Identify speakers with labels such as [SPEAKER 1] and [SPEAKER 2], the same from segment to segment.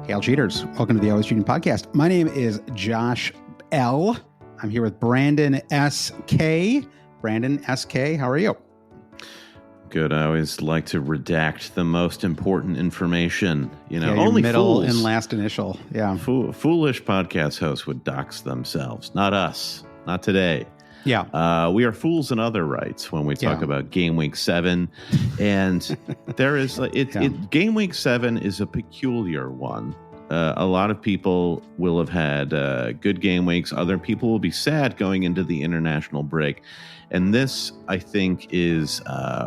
[SPEAKER 1] Hail cheaters. Welcome to the Always Cheating Podcast. My name is Josh L. I'm here with Brandon S.K. Brandon S.K., how are you?
[SPEAKER 2] Good. I always like to redact the most important information.
[SPEAKER 1] Only middle fools and last initial. Yeah.
[SPEAKER 2] Foolish podcast hosts would dox themselves. Not us. Not today.
[SPEAKER 1] Yeah.
[SPEAKER 2] We are fools in other rights when we talk about Gameweek 7. And there is Gameweek 7 is a peculiar one. A lot of people will have had good game weeks. Other people will be sad going into the international break. And this, I think, is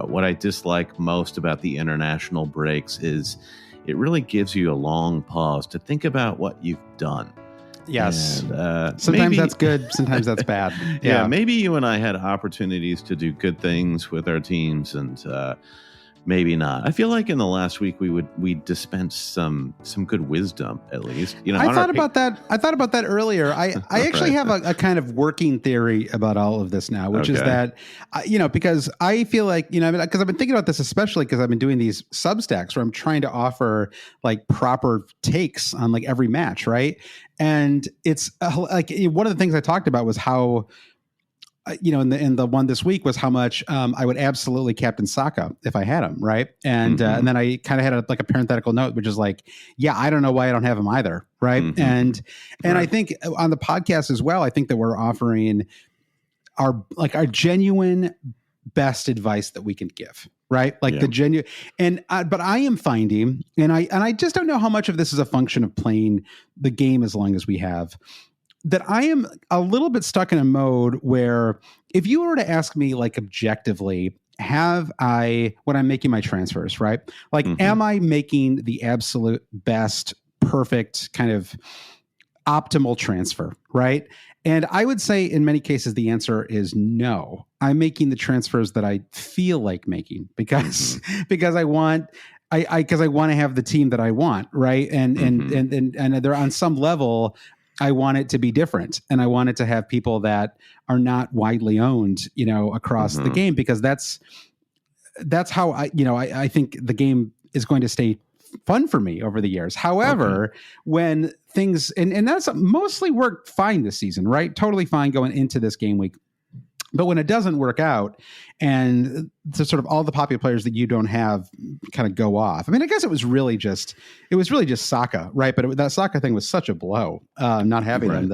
[SPEAKER 2] what I dislike most about the international breaks is it really gives you a long pause to think about what you've done.
[SPEAKER 1] Yes. And, sometimes that's good. Sometimes that's bad.
[SPEAKER 2] Yeah. Maybe you and I had opportunities to do good things with our teams and maybe not. I feel like in the last week we dispensed some good wisdom at least.
[SPEAKER 1] I thought about that earlier. I actually have a kind of working theory about all of this now, which is that because I feel like because I've been thinking about this, especially because I've been doing these Substacks where I'm trying to offer like proper takes on like every match, right? And it's like one of the things I talked about was how. In the one this week was how much I would absolutely captain Saka if I had him, right? And and then I kind of had a parenthetical note, which is like, I don't know why I don't have him either, right? And I think on the podcast as well, I think that we're offering our genuine best advice that we can give, right? The genuine but I am finding, and I just don't know how much of this is a function of playing the game as long as we have. That I am a little bit stuck in a mode where if you were to ask me objectively, when I'm making my transfers, right? Am I making the absolute best, perfect kind of optimal transfer, right? And I would say in many cases, the answer is no. I'm making the transfers that I feel like making because I want to have the team that I want, right? And they're on some level. I want it to be different, and I want it to have people that are not widely owned, across the game, because that's how I think the game is going to stay fun for me over the years. However, when things and that's mostly worked fine this season, right? Totally fine going into this game week. But when it doesn't work out and the sort of all the popular players that you don't have kind of go off. I mean, I guess it was really just Saka, right? But that Saka thing was such a blow, not having them.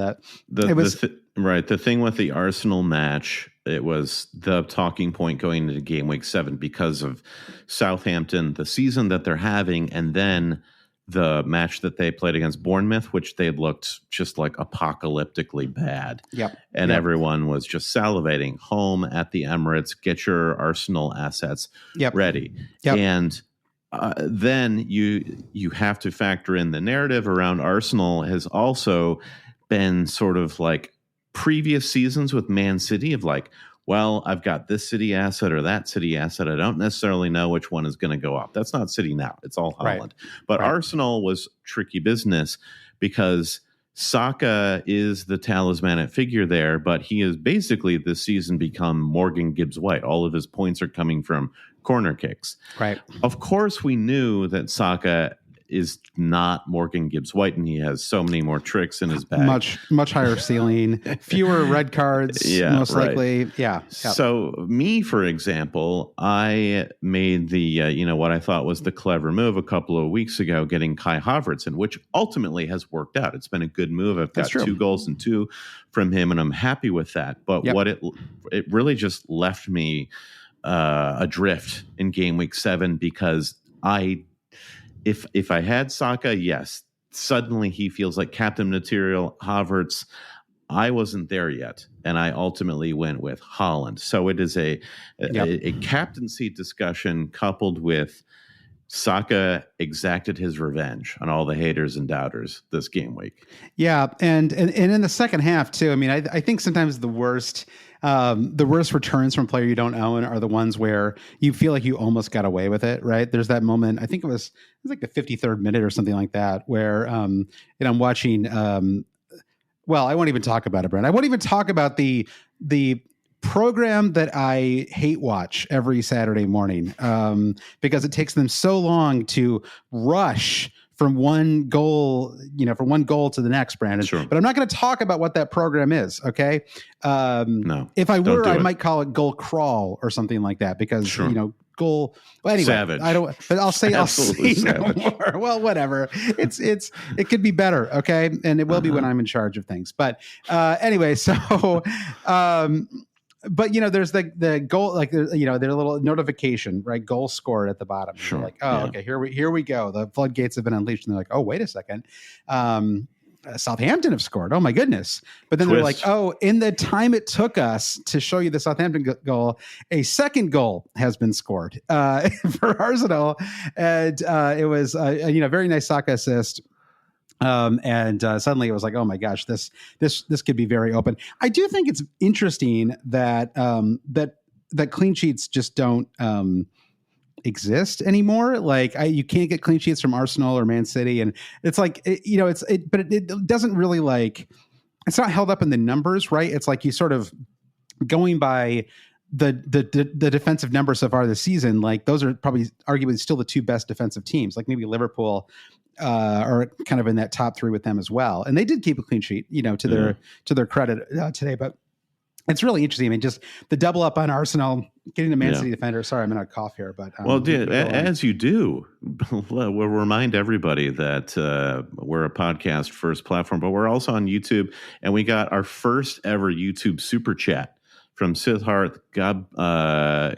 [SPEAKER 2] The thing with the Arsenal match, it was the talking point going into Game Week 7 because of Southampton, the season that they're having, and then the match that they played against Bournemouth, which they looked just like apocalyptically bad. And everyone was just salivating. Home at the Emirates, get your Arsenal assets ready. And then you have to factor in the narrative around Arsenal has also been sort of like previous seasons with Man City of like, well, I've got this City asset or that City asset. I don't necessarily know which one is going to go off. That's not City now. It's all Haaland. Right. But Arsenal was tricky business because Saka is the talismanic figure there, but he has basically this season become Morgan Gibbs-White. All of his points are coming from corner kicks.
[SPEAKER 1] Right.
[SPEAKER 2] Of course, we knew that Saka is not Morgan Gibbs-White, and he has so many more tricks in his bag.
[SPEAKER 1] Much higher ceiling, fewer red cards, most likely. Yeah.
[SPEAKER 2] So me, for example, I made the what I thought was the clever move a couple of weeks ago, getting Kai Havertz in, which ultimately has worked out. It's been a good move. I've got 2 goals and 2 from him, and I'm happy with that. But what it really just left me adrift in Game Week 7 because If I had Saka, yes, suddenly he feels like captain material. Havertz, I wasn't there yet, and I ultimately went with Haaland. So it is a captaincy discussion coupled with Saka exacted his revenge on all the haters and doubters this game week.
[SPEAKER 1] Yeah, and in the second half too. I mean, I think sometimes the worst returns from a player you don't own are the ones where you feel like you almost got away with it, right? There's that moment, I think it was like the 53rd minute or something like that, where I'm watching. Well, I won't even talk about it, Brent. I won't even talk about the program that I hate watch every Saturday morning because it takes them so long to rush from one goal, from one goal to the next, Brandon.
[SPEAKER 2] Sure.
[SPEAKER 1] But I'm not going to talk about what that program is. Okay.
[SPEAKER 2] No.
[SPEAKER 1] If I were, I might call it goal crawl or something like that because, goal. Well, anyway,
[SPEAKER 2] savage.
[SPEAKER 1] I don't, but I'll say no more. Well, whatever. It could be better. Okay. And it will be when I'm in charge of things. But anyway, so, but there's the goal, like their little notification, right? Goal scored at the bottom.
[SPEAKER 2] Sure.
[SPEAKER 1] Like, okay, here we go. The floodgates have been unleashed, and they're like, oh, wait a second, Southampton have scored. Oh my goodness! But then they're like, oh, in the time it took us to show you the Southampton goal, a second goal has been scored for Arsenal, and it was a very nice Saka assist. And suddenly it was like, oh my gosh, this could be very open. I do think it's interesting that that clean sheets just don't exist anymore. Like you can't get clean sheets from Arsenal or Man City, and it's like but it doesn't really like it's not held up in the numbers, right? It's like you sort of going by the defensive numbers so far this season. Like those are probably arguably still the two best defensive teams. Like maybe Liverpool are kind of in that top three with them as well. And they did keep a clean sheet, to their credit today, but it's really interesting. I mean, just the double up on Arsenal, getting the Man City defender. Sorry, I'm in a cough here, but
[SPEAKER 2] as you do, we'll remind everybody that we're a podcast first platform, but we're also on YouTube, and we got our first ever YouTube super chat from Siddharth Gabajar.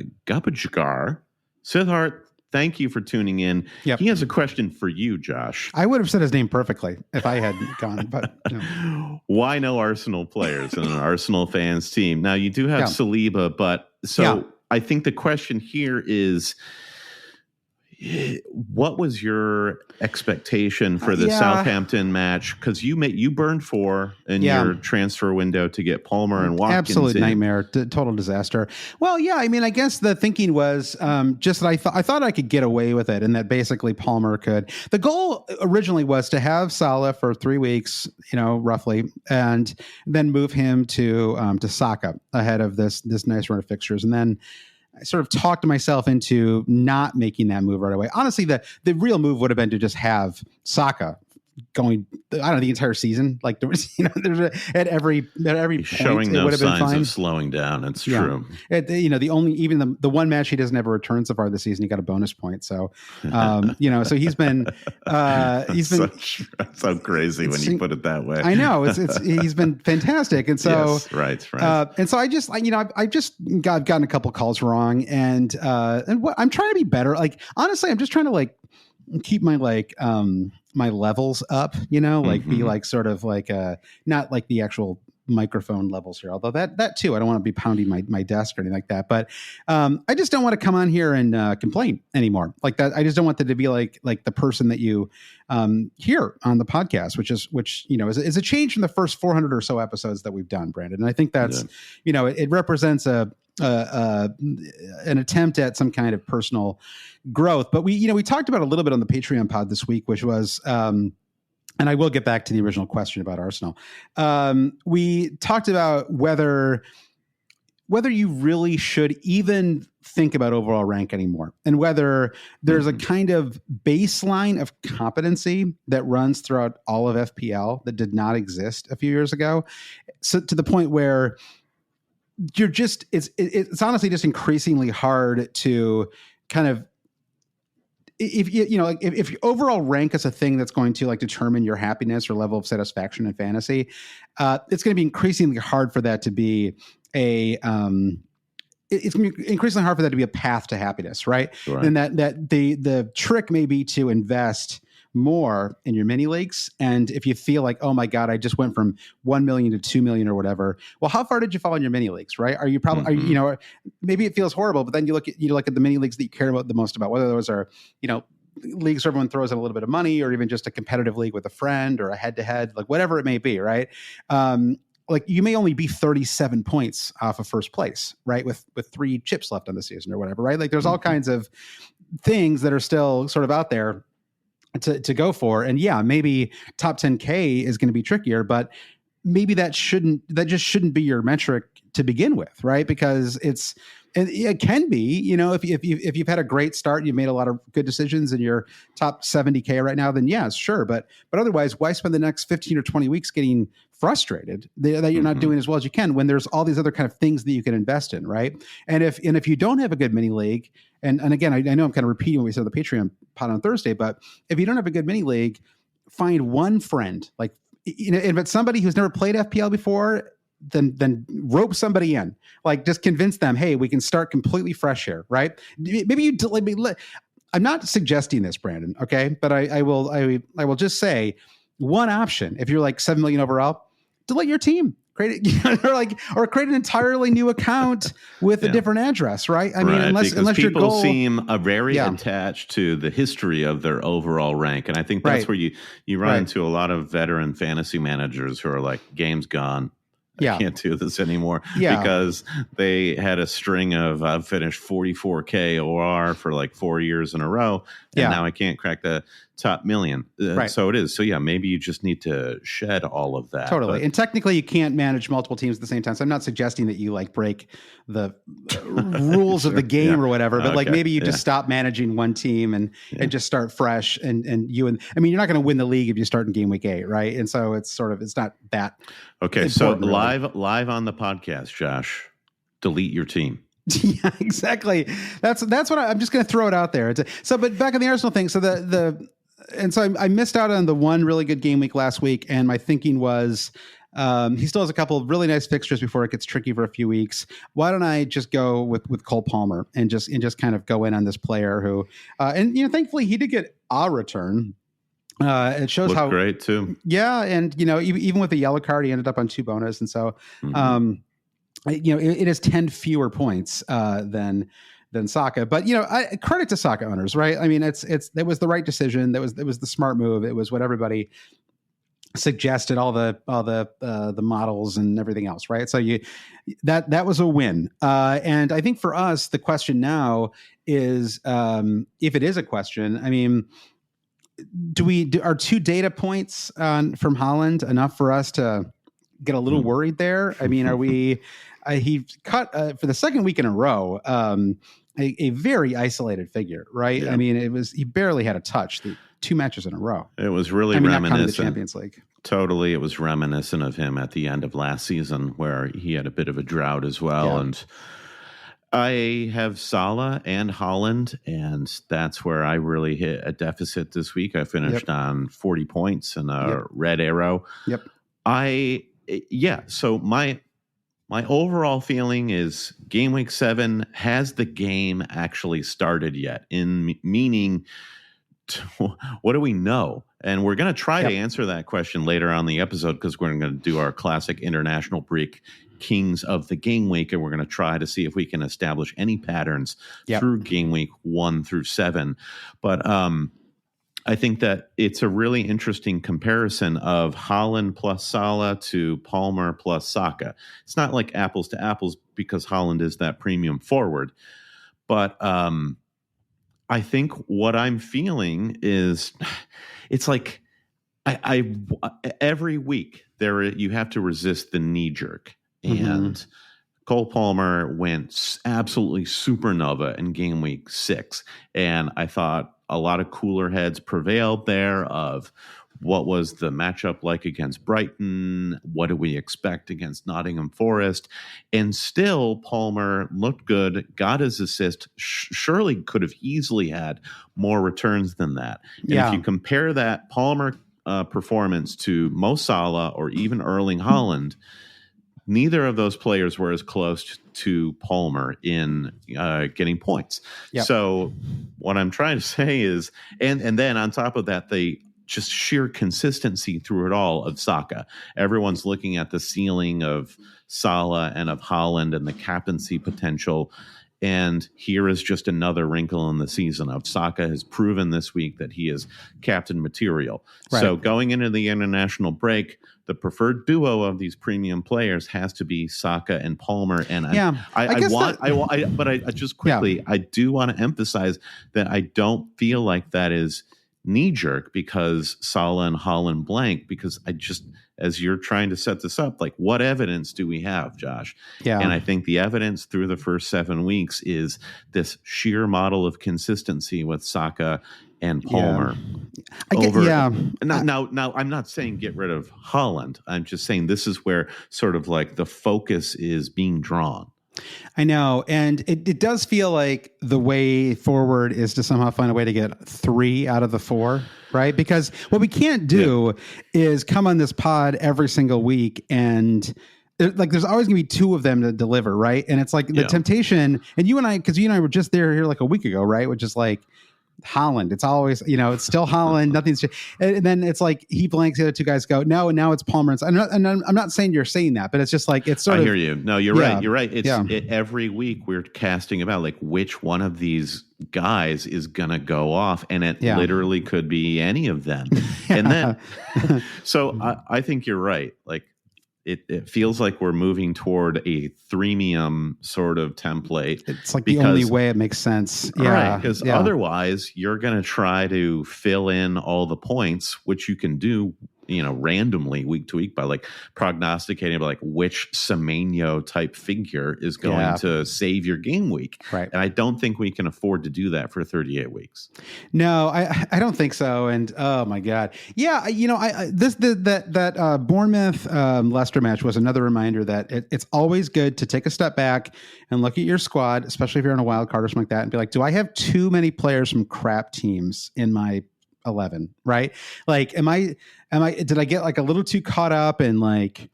[SPEAKER 2] Siddharth, thank you for tuning in. Yep. He has a question for you, Josh.
[SPEAKER 1] I would have said his name perfectly if I had gone, but
[SPEAKER 2] why no Arsenal players and an Arsenal fans team? Now you do have Saliba, but I think the question here is, what was your expectation for the Southampton match? Because you burned 4 in your transfer window to get Palmer and Watkins.
[SPEAKER 1] Absolute nightmare, total disaster. Well, yeah, I mean, I guess the thinking was just that I thought I could get away with it, and that basically Palmer could. The goal originally was to have Salah for 3 weeks, roughly, and then move him to Saka ahead of this nice run of fixtures, and then I sort of talked myself into not making that move right away. Honestly, the real move would have been to just have Saka going, I don't know, the entire season. Like there was, there's at every point,
[SPEAKER 2] showing no signs of slowing down. It's true.
[SPEAKER 1] The one match he doesn't have a return so far this season, he got a bonus point. So, so he's been
[SPEAKER 2] so crazy when you put it that way.
[SPEAKER 1] I know he's been fantastic. And so,
[SPEAKER 2] yes, right.
[SPEAKER 1] And so I've just gotten a couple calls wrong, and what I'm trying to be better. Like, honestly, I'm just trying to keep my my levels up, be sort of not like the actual microphone levels here, although that too, I don't want to be pounding my desk or anything like that, but I just don't want to come on here and complain anymore like that. I just don't want that to be like the person that you hear on the podcast, which is a change from the first 400 or so episodes that we've done, Brandon. And I think that's, it represents an attempt at some kind of personal growth. But we talked about a little bit on the Patreon pod this week, which was, and I will get back to the original question about Arsenal. We talked about whether you really should even think about overall rank anymore, and whether there's a kind of baseline of competency that runs throughout all of FPL that did not exist a few years ago. So to the point where you're just, it's honestly just increasingly hard to kind of, if you overall rank as a thing that's going to determine your happiness or level of satisfaction in fantasy, it's going to be increasingly hard for that to be it's increasingly hard for that to be a path to happiness, right? And that the trick may be to invest more in your mini leagues. And if you feel like, oh my God, I just went from 1 million to 2 million or whatever. Well, how far did you fall in your mini leagues, right? Are you probably, maybe it feels horrible, but then you look at the mini leagues that you care about the most about, whether those are, leagues where everyone throws in a little bit of money, or even just a competitive league with a friend or a head-to-head, like whatever it may be, right? You may only be 37 points off of first place, right? With 3 chips left on the season or whatever, right? Like there's all kinds of things that are still sort of out there to go for. And maybe top 10K is going to be trickier, but maybe that just shouldn't be your metric to begin with, right? Because it can be, if you've had a great start, you've made a lot of good decisions and you're top 70K right now, then yes, sure. But otherwise, why spend the next 15 or 20 weeks getting frustrated that you're not doing as well as you can when there's all these other kind of things that you can invest in, right? And if you don't have a good mini league, and again, I know I'm kind of repeating what we said on the Patreon pod on Thursday, but if you don't have a good mini league, find one friend, like, if it's somebody who's never played FPL before, then rope somebody in, like just convince them, hey, we can start completely fresh here, right? Maybe I'm not suggesting this, Brandon, okay, but I will just say one option. If you're like 7 million overall, delete your team, create it, or create an entirely new account with a different address, right? I mean, unless your
[SPEAKER 2] people
[SPEAKER 1] goal
[SPEAKER 2] seem very attached to the history of their overall rank, and I think that's where you run into a lot of veteran fantasy managers who are like, game's gone. I can't do this anymore because they had a string of I've finished 44K OR for like 4 years in a row. And now I can't crack the top million. So it is. So maybe you just need to shed all of that.
[SPEAKER 1] Totally. And technically you can't manage multiple teams at the same time. So I'm not suggesting that you like break the rules of the game or whatever, but like maybe you just stop managing one team and just start fresh I mean, you're not going to win the league if you start in game week 8. Right. And so it's not that.
[SPEAKER 2] Okay. So live on the podcast, Josh, delete your team.
[SPEAKER 1] Yeah, exactly. That's what I'm just going to throw it out there. But back on the Arsenal thing. So I missed out on the one really good game week last week. And my thinking was, he still has a couple of really nice fixtures before it gets tricky for a few weeks. Why don't I just go with Cole Palmer and just kind of go in on this player who, thankfully he did get a return. It shows how
[SPEAKER 2] great too.
[SPEAKER 1] Yeah. And, even with the yellow card, he ended up on 2 bonus. And so, it is 10 fewer points than Saka, but credit to Saka owners, right? I mean, it was the right decision. It was the smart move. It was what everybody suggested, all the models and everything else, right? So that was a win. And I think for us, the question now is, if it is a question, I mean, are 2 data points from Haaland enough for us to get a little worried there? I mean, are we? He cut for the second week in a row a very isolated figure, right? Yeah. I mean, he barely had a touch the 2 matches in a row.
[SPEAKER 2] It was really reminiscent.
[SPEAKER 1] The Champions League.
[SPEAKER 2] Totally, it was reminiscent of him at the end of last season, where he had a bit of a drought as well. Yeah. And I have Salah and Haaland, and that's where I really hit a deficit this week. I finished on 40 points and a red arrow.
[SPEAKER 1] Yep.
[SPEAKER 2] So my overall feeling is game week 7, has the game actually started yet? Meaning, what do we know? And we're going to try to answer that question later on in the episode, because we're going to do our classic international break kings of the game week, and we're going to try to see if we can establish any patterns through game week 1 through 7. But I think that it's a really interesting comparison of Haaland plus Salah to Palmer plus Saka. It's not like apples to apples because Haaland is that premium forward. But I think what I'm feeling is it's like I every week you have to resist the knee jerk. And Cole Palmer went absolutely supernova in game week 6. And I thought a lot of cooler heads prevailed there of what was the matchup like against Brighton? What do we expect against Nottingham Forest? And still, Palmer looked good, got his assist, surely could have easily had more returns than that. And if you compare that Palmer performance to Mo Salah or even Erling Haaland, neither of those players were as close to Palmer in getting points. Yep. So what I'm trying to say is, and then on top of that, the just sheer consistency through it all of Saka. Everyone's looking at the ceiling of Salah and of Haaland and the captaincy potential. And here is just another wrinkle in the season of Saka has proven this week that he is captain material. Right. So going into the international break, the preferred duo of these premium players has to be Saka and Palmer. And I do want to emphasize that I don't feel like that is knee jerk because Salah and Haaland blank, because as you're trying to set this up, like, what evidence do we have, Josh?
[SPEAKER 1] Yeah.
[SPEAKER 2] And I think the evidence through the first 7 weeks is this sheer model of consistency with Saka and Palmer. Now, I'm not saying get rid of Haaland. I'm just saying this is where sort of like the focus is being drawn.
[SPEAKER 1] I know. And it does feel like the way forward is to somehow find a way to get 3 out of the 4, right? Because what we can't do is come on this pod every single week and there's always gonna be 2 of them to deliver, right? And it's like the temptation, and you and I were just here like a week ago, right? Which is like Haaland. It's always, it's still Haaland. Nothing's changed. And then it's like he blanks, the other 2 guys go, no, and now it's Palmer. I'm not saying you're saying that, but it's just like, it's sort of.
[SPEAKER 2] I hear you. No, you're right. You're right. Every week we're casting about like which one of these guys is going to go off, and it literally could be any of them. And then, so I think you're right. Like, it feels like we're moving toward a threemium sort of template.
[SPEAKER 1] It's like the only way it makes sense. Yeah.
[SPEAKER 2] Right. Because otherwise you're going to try to fill in all the points, which you can do, randomly week to week by like prognosticating about like which Semenyo type figure is going to save your game week.
[SPEAKER 1] Right.
[SPEAKER 2] And I don't think we can afford to do that for 38 weeks.
[SPEAKER 1] No, I don't think so. And oh my God. Yeah. That Bournemouth Leicester match was another reminder that it's always good to take a step back and look at your squad, especially if you're in a wild card or something like that, and be like, do I have too many players from crap teams in my 11, right? Like, did I get like a little too caught up in like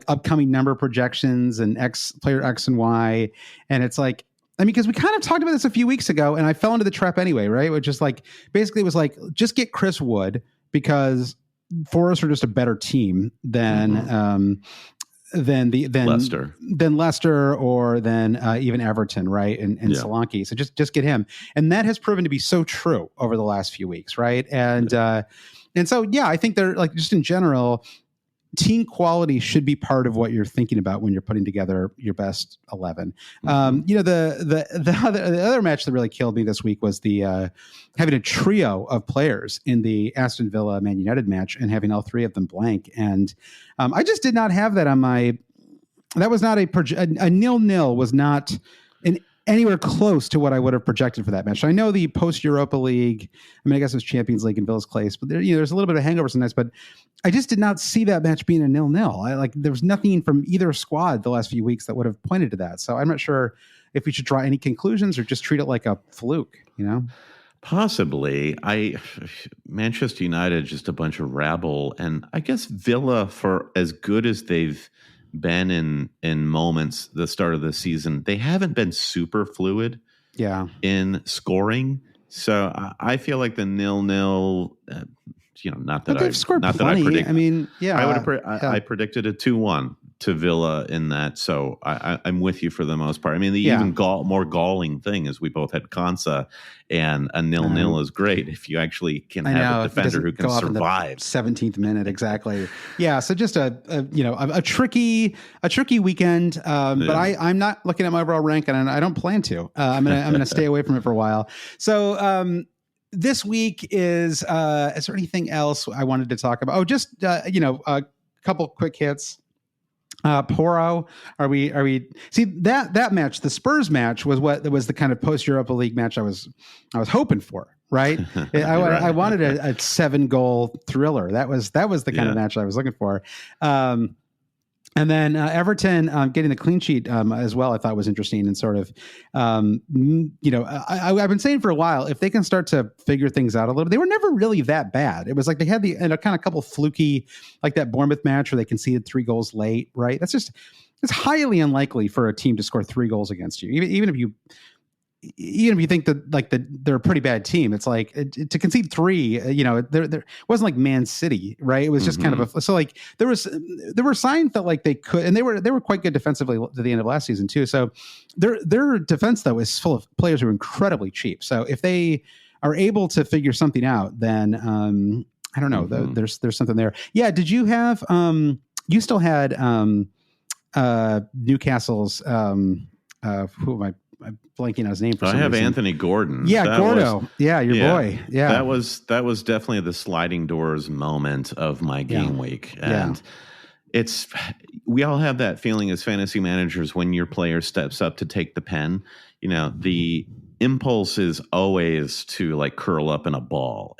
[SPEAKER 1] upcoming number projections and player X and Y? And it's like, because we kind of talked about this a few weeks ago and I fell into the trap anyway, right? Which is like, basically it was like, just get Chris Wood because Forest are just a better team than Leicester or than even Everton, right? And Solanke. So just get him. And that has proven to be so true over the last few weeks, right? And so, I think they're like, just in general, team quality should be part of what you're thinking about when you're putting together your best 11. The other match that really killed me this week was the having a trio of players in the Aston Villa Man United match and having all 3 of them blank. And I just did not have that on my. That was not a 0-0 was not anywhere close to what I would have projected for that match. So I know the post Europa League. I guess it was Champions League in Villa's place, but there's a little bit of hangover sometimes. But I just did not see that match being a 0-0. There was nothing from either squad the last few weeks that would have pointed to that. So I'm not sure if we should draw any conclusions or just treat it like a fluke.
[SPEAKER 2] Possibly. Manchester United just a bunch of rabble, and I guess Villa, for as good as they've been in moments the start of the season, they haven't been super fluid in scoring. So I feel like the 0-0 not that
[SPEAKER 1] they've scored plenty.
[SPEAKER 2] I predicted a 2-1 to Villa in that. So I'm with you for the most part. Even more galling thing is we both had Konsa, and a 0-0 is great if you actually can have a defender who can survive.
[SPEAKER 1] 17th minute, exactly. Yeah. So just a tricky weekend. But I'm not looking at my overall rank, and I don't plan to. I'm gonna stay away from it for a while. So this week is there anything else I wanted to talk about? Oh, just a couple quick hits. Poro, are we see that match, the Spurs match was the kind of post Europa League match I was hoping for, right? I wanted a 7-goal thriller. That was the kind of match I was looking for. And then Everton getting the clean sheet as well, I thought was interesting, and sort of, I've been saying for a while, if they can start to figure things out a little, they were never really that bad. It was like they had kind of couple fluky, like that Bournemouth match where they conceded 3 goals late, right? It's highly unlikely for a team to score 3 goals against you, even if you think that they're a pretty bad team. It's like to concede 3, there wasn't like Man City, right? It was just kind of there were signs that like they could, and they were quite good defensively to the end of last season too. So their defense though is full of players who are incredibly cheap. So if they are able to figure something out, then I don't know. There's something there. Yeah. Did you have you still had Newcastle's who am I I'm blanking on his name for some
[SPEAKER 2] reason. I have
[SPEAKER 1] reason.
[SPEAKER 2] Anthony Gordon.
[SPEAKER 1] Yeah, Gordo. Your boy. Yeah.
[SPEAKER 2] That was definitely the sliding doors moment of my game week. And we all have that feeling as fantasy managers when your player steps up to take the pen. The impulse is always to like curl up in a ball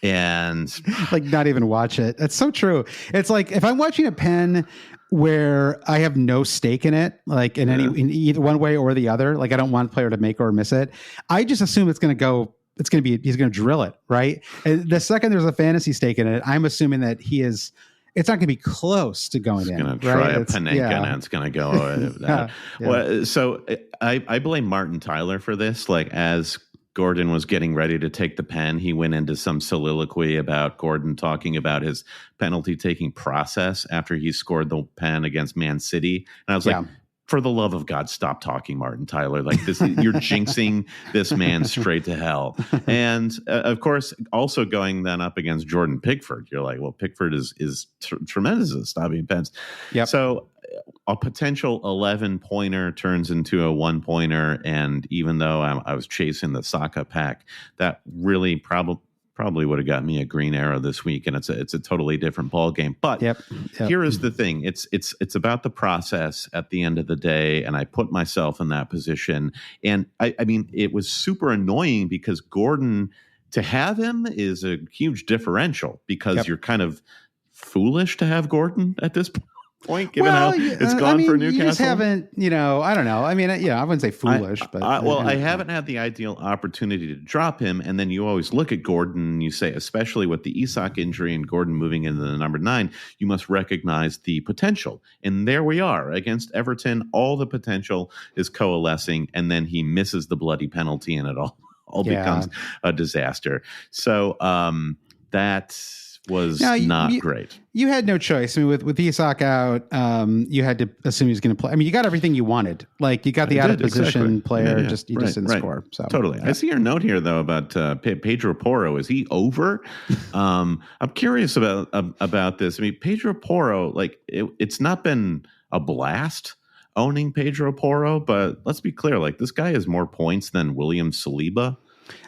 [SPEAKER 2] and
[SPEAKER 1] like not even watch it. That's so true. It's like if I'm watching a pen where I have no stake in it, like in either one way or the other, like I don't want a player to make or miss it, I just assume he's going to drill it, right? And the second there's a fantasy stake in it, I'm assuming that it's not going to be close to going in.
[SPEAKER 2] He's going to try a Panenka and it's going to go. Well, so I blame Martin Tyler for this. Like as Gordon was getting ready to take the pen, he went into some soliloquy about Gordon talking about his penalty taking process after he scored the pen against Man City. And I was like, for the love of God, stop talking, Martin Tyler. Like this, you're jinxing this man straight to hell. And of course, also going then up against Jordan Pickford, you're like, well, Pickford is tremendous at stopping pens.
[SPEAKER 1] Yep.
[SPEAKER 2] So a potential 11-pointer turns into a 1-pointer. And even though I was chasing the Saka pack, that really probably would have got me a green arrow this week, and it's a totally different ball game. But here is the thing: it's about the process at the end of the day, and I put myself in that position. And I mean, it was super annoying because Gordon, to have him is a huge differerent because you're kind of foolish to have Gordon at this point, given how it's gone for Newcastle.
[SPEAKER 1] You just haven't, I don't know. I mean, I wouldn't say foolish, but
[SPEAKER 2] I haven't had the ideal opportunity to drop him. And then you always look at Gordon and you say, especially with the Isak injury and Gordon moving into the number 9, you must recognize the potential. And there we are against Everton. All the potential is coalescing, and then he misses the bloody penalty, and it all becomes a disaster. So that was not great.
[SPEAKER 1] You had no choice. I mean, with Isak out, you had to assume he was going to play. I mean, you got everything you wanted. Like you got the out of position player, just didn't score. So
[SPEAKER 2] totally. I see your note here though about Pedro Porro. Is he over? I'm curious about this. I mean, Pedro Porro, like it's not been a blast owning Pedro Porro, but let's be clear, like this guy has more points than William Saliba.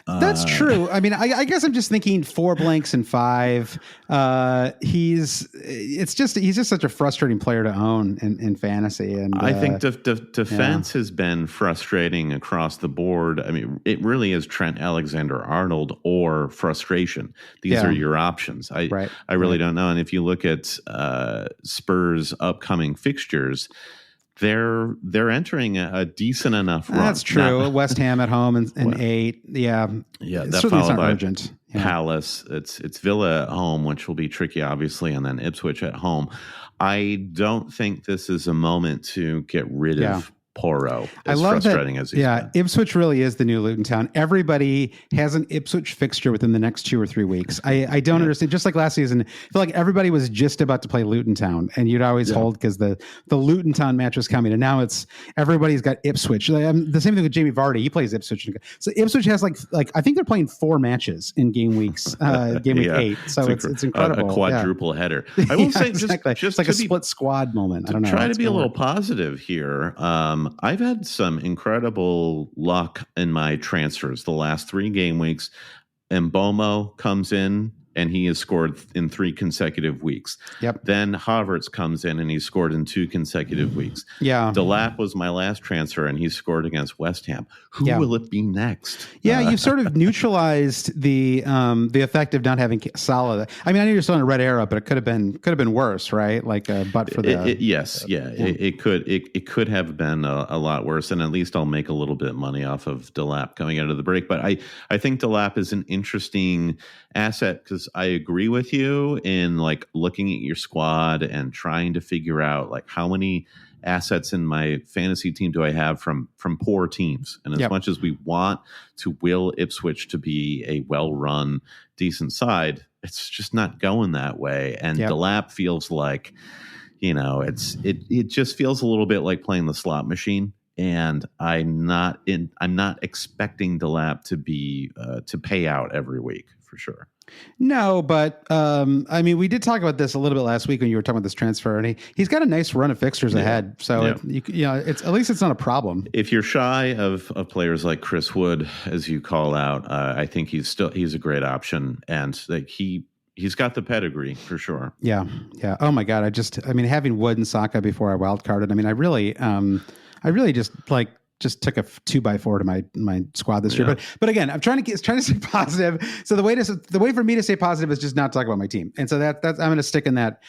[SPEAKER 1] That's true. I mean, I guess I'm just thinking 4 blanks and 5. He's just such a frustrating player to own in fantasy. And
[SPEAKER 2] I think defense has been frustrating across the board. I mean, it really is Trent Alexander-Arnold or frustration. These are your options. I really don't know. And if you look at Spurs' upcoming fixtures, they're entering a decent enough run.
[SPEAKER 1] That's true. West Ham at home in 8. Yeah.
[SPEAKER 2] That followed by urgent. Palace. It's Villa at home, which will be tricky, obviously, and then Ipswich at home. I don't think this is a moment to get rid of Porro.
[SPEAKER 1] I love
[SPEAKER 2] frustrating
[SPEAKER 1] that.
[SPEAKER 2] As he's been.
[SPEAKER 1] Ipswich really is the new Luton Town. Everybody has an Ipswich fixture within the next 2 or 3 weeks. I don't understand. Just like last season, I feel like everybody was just about to play Luton Town, and you'd always hold because the Luton Town match was coming, and now it's everybody's got Ipswich. The same thing with Jamie Vardy. He plays Ipswich. So Ipswich has like I think they're playing 4 matches in game weeks, game week 8. So it's incredible.
[SPEAKER 2] A quadruple header. I will say
[SPEAKER 1] exactly. Just like a split squad moment. I don't know.
[SPEAKER 2] Try to be a little positive here. I've had some incredible luck in my transfers the last 3 game weeks. Mbomo comes in and he has scored in 3 consecutive weeks.
[SPEAKER 1] Yep.
[SPEAKER 2] Then Havertz comes in and he scored in 2 consecutive weeks.
[SPEAKER 1] Yeah.
[SPEAKER 2] Delap was my last transfer and he scored against West Ham. Who will it be next?
[SPEAKER 1] Yeah, you've sort of neutralized the effect of not having Salah. I mean, I know you're still in a red arrow, but it could have been worse, right? Like, but for the
[SPEAKER 2] it could have been a lot worse, and at least I'll make a little bit of money off of Delap going out of the break. But I think Delap is an interesting asset because I agree with you in like looking at your squad and trying to figure out like how many assets in my fantasy team do I have from poor teams. And as much as we want to will Ipswich to be a well-run, decent side, it's just not going that way. And Delap feels like, it just feels a little bit like playing the slot machine. And I'm not expecting Delap to be to pay out every week for sure.
[SPEAKER 1] No, but I mean, we did talk about this a little bit last week when you were talking about this transfer, and he's got a nice run of fixtures ahead. So it's at least it's not a problem.
[SPEAKER 2] If you're shy of players like Chris Wood, as you call out, I think he's a great option, and like he's got the pedigree for sure.
[SPEAKER 1] Yeah. Oh my God, I mean, having Wood and Saka before I wildcarded, I mean, I really just took a 2x4 to my squad this year. But again, I'm trying to stay positive. So the way for me to stay positive is just not talk about my team. And so that's I'm going to stick in that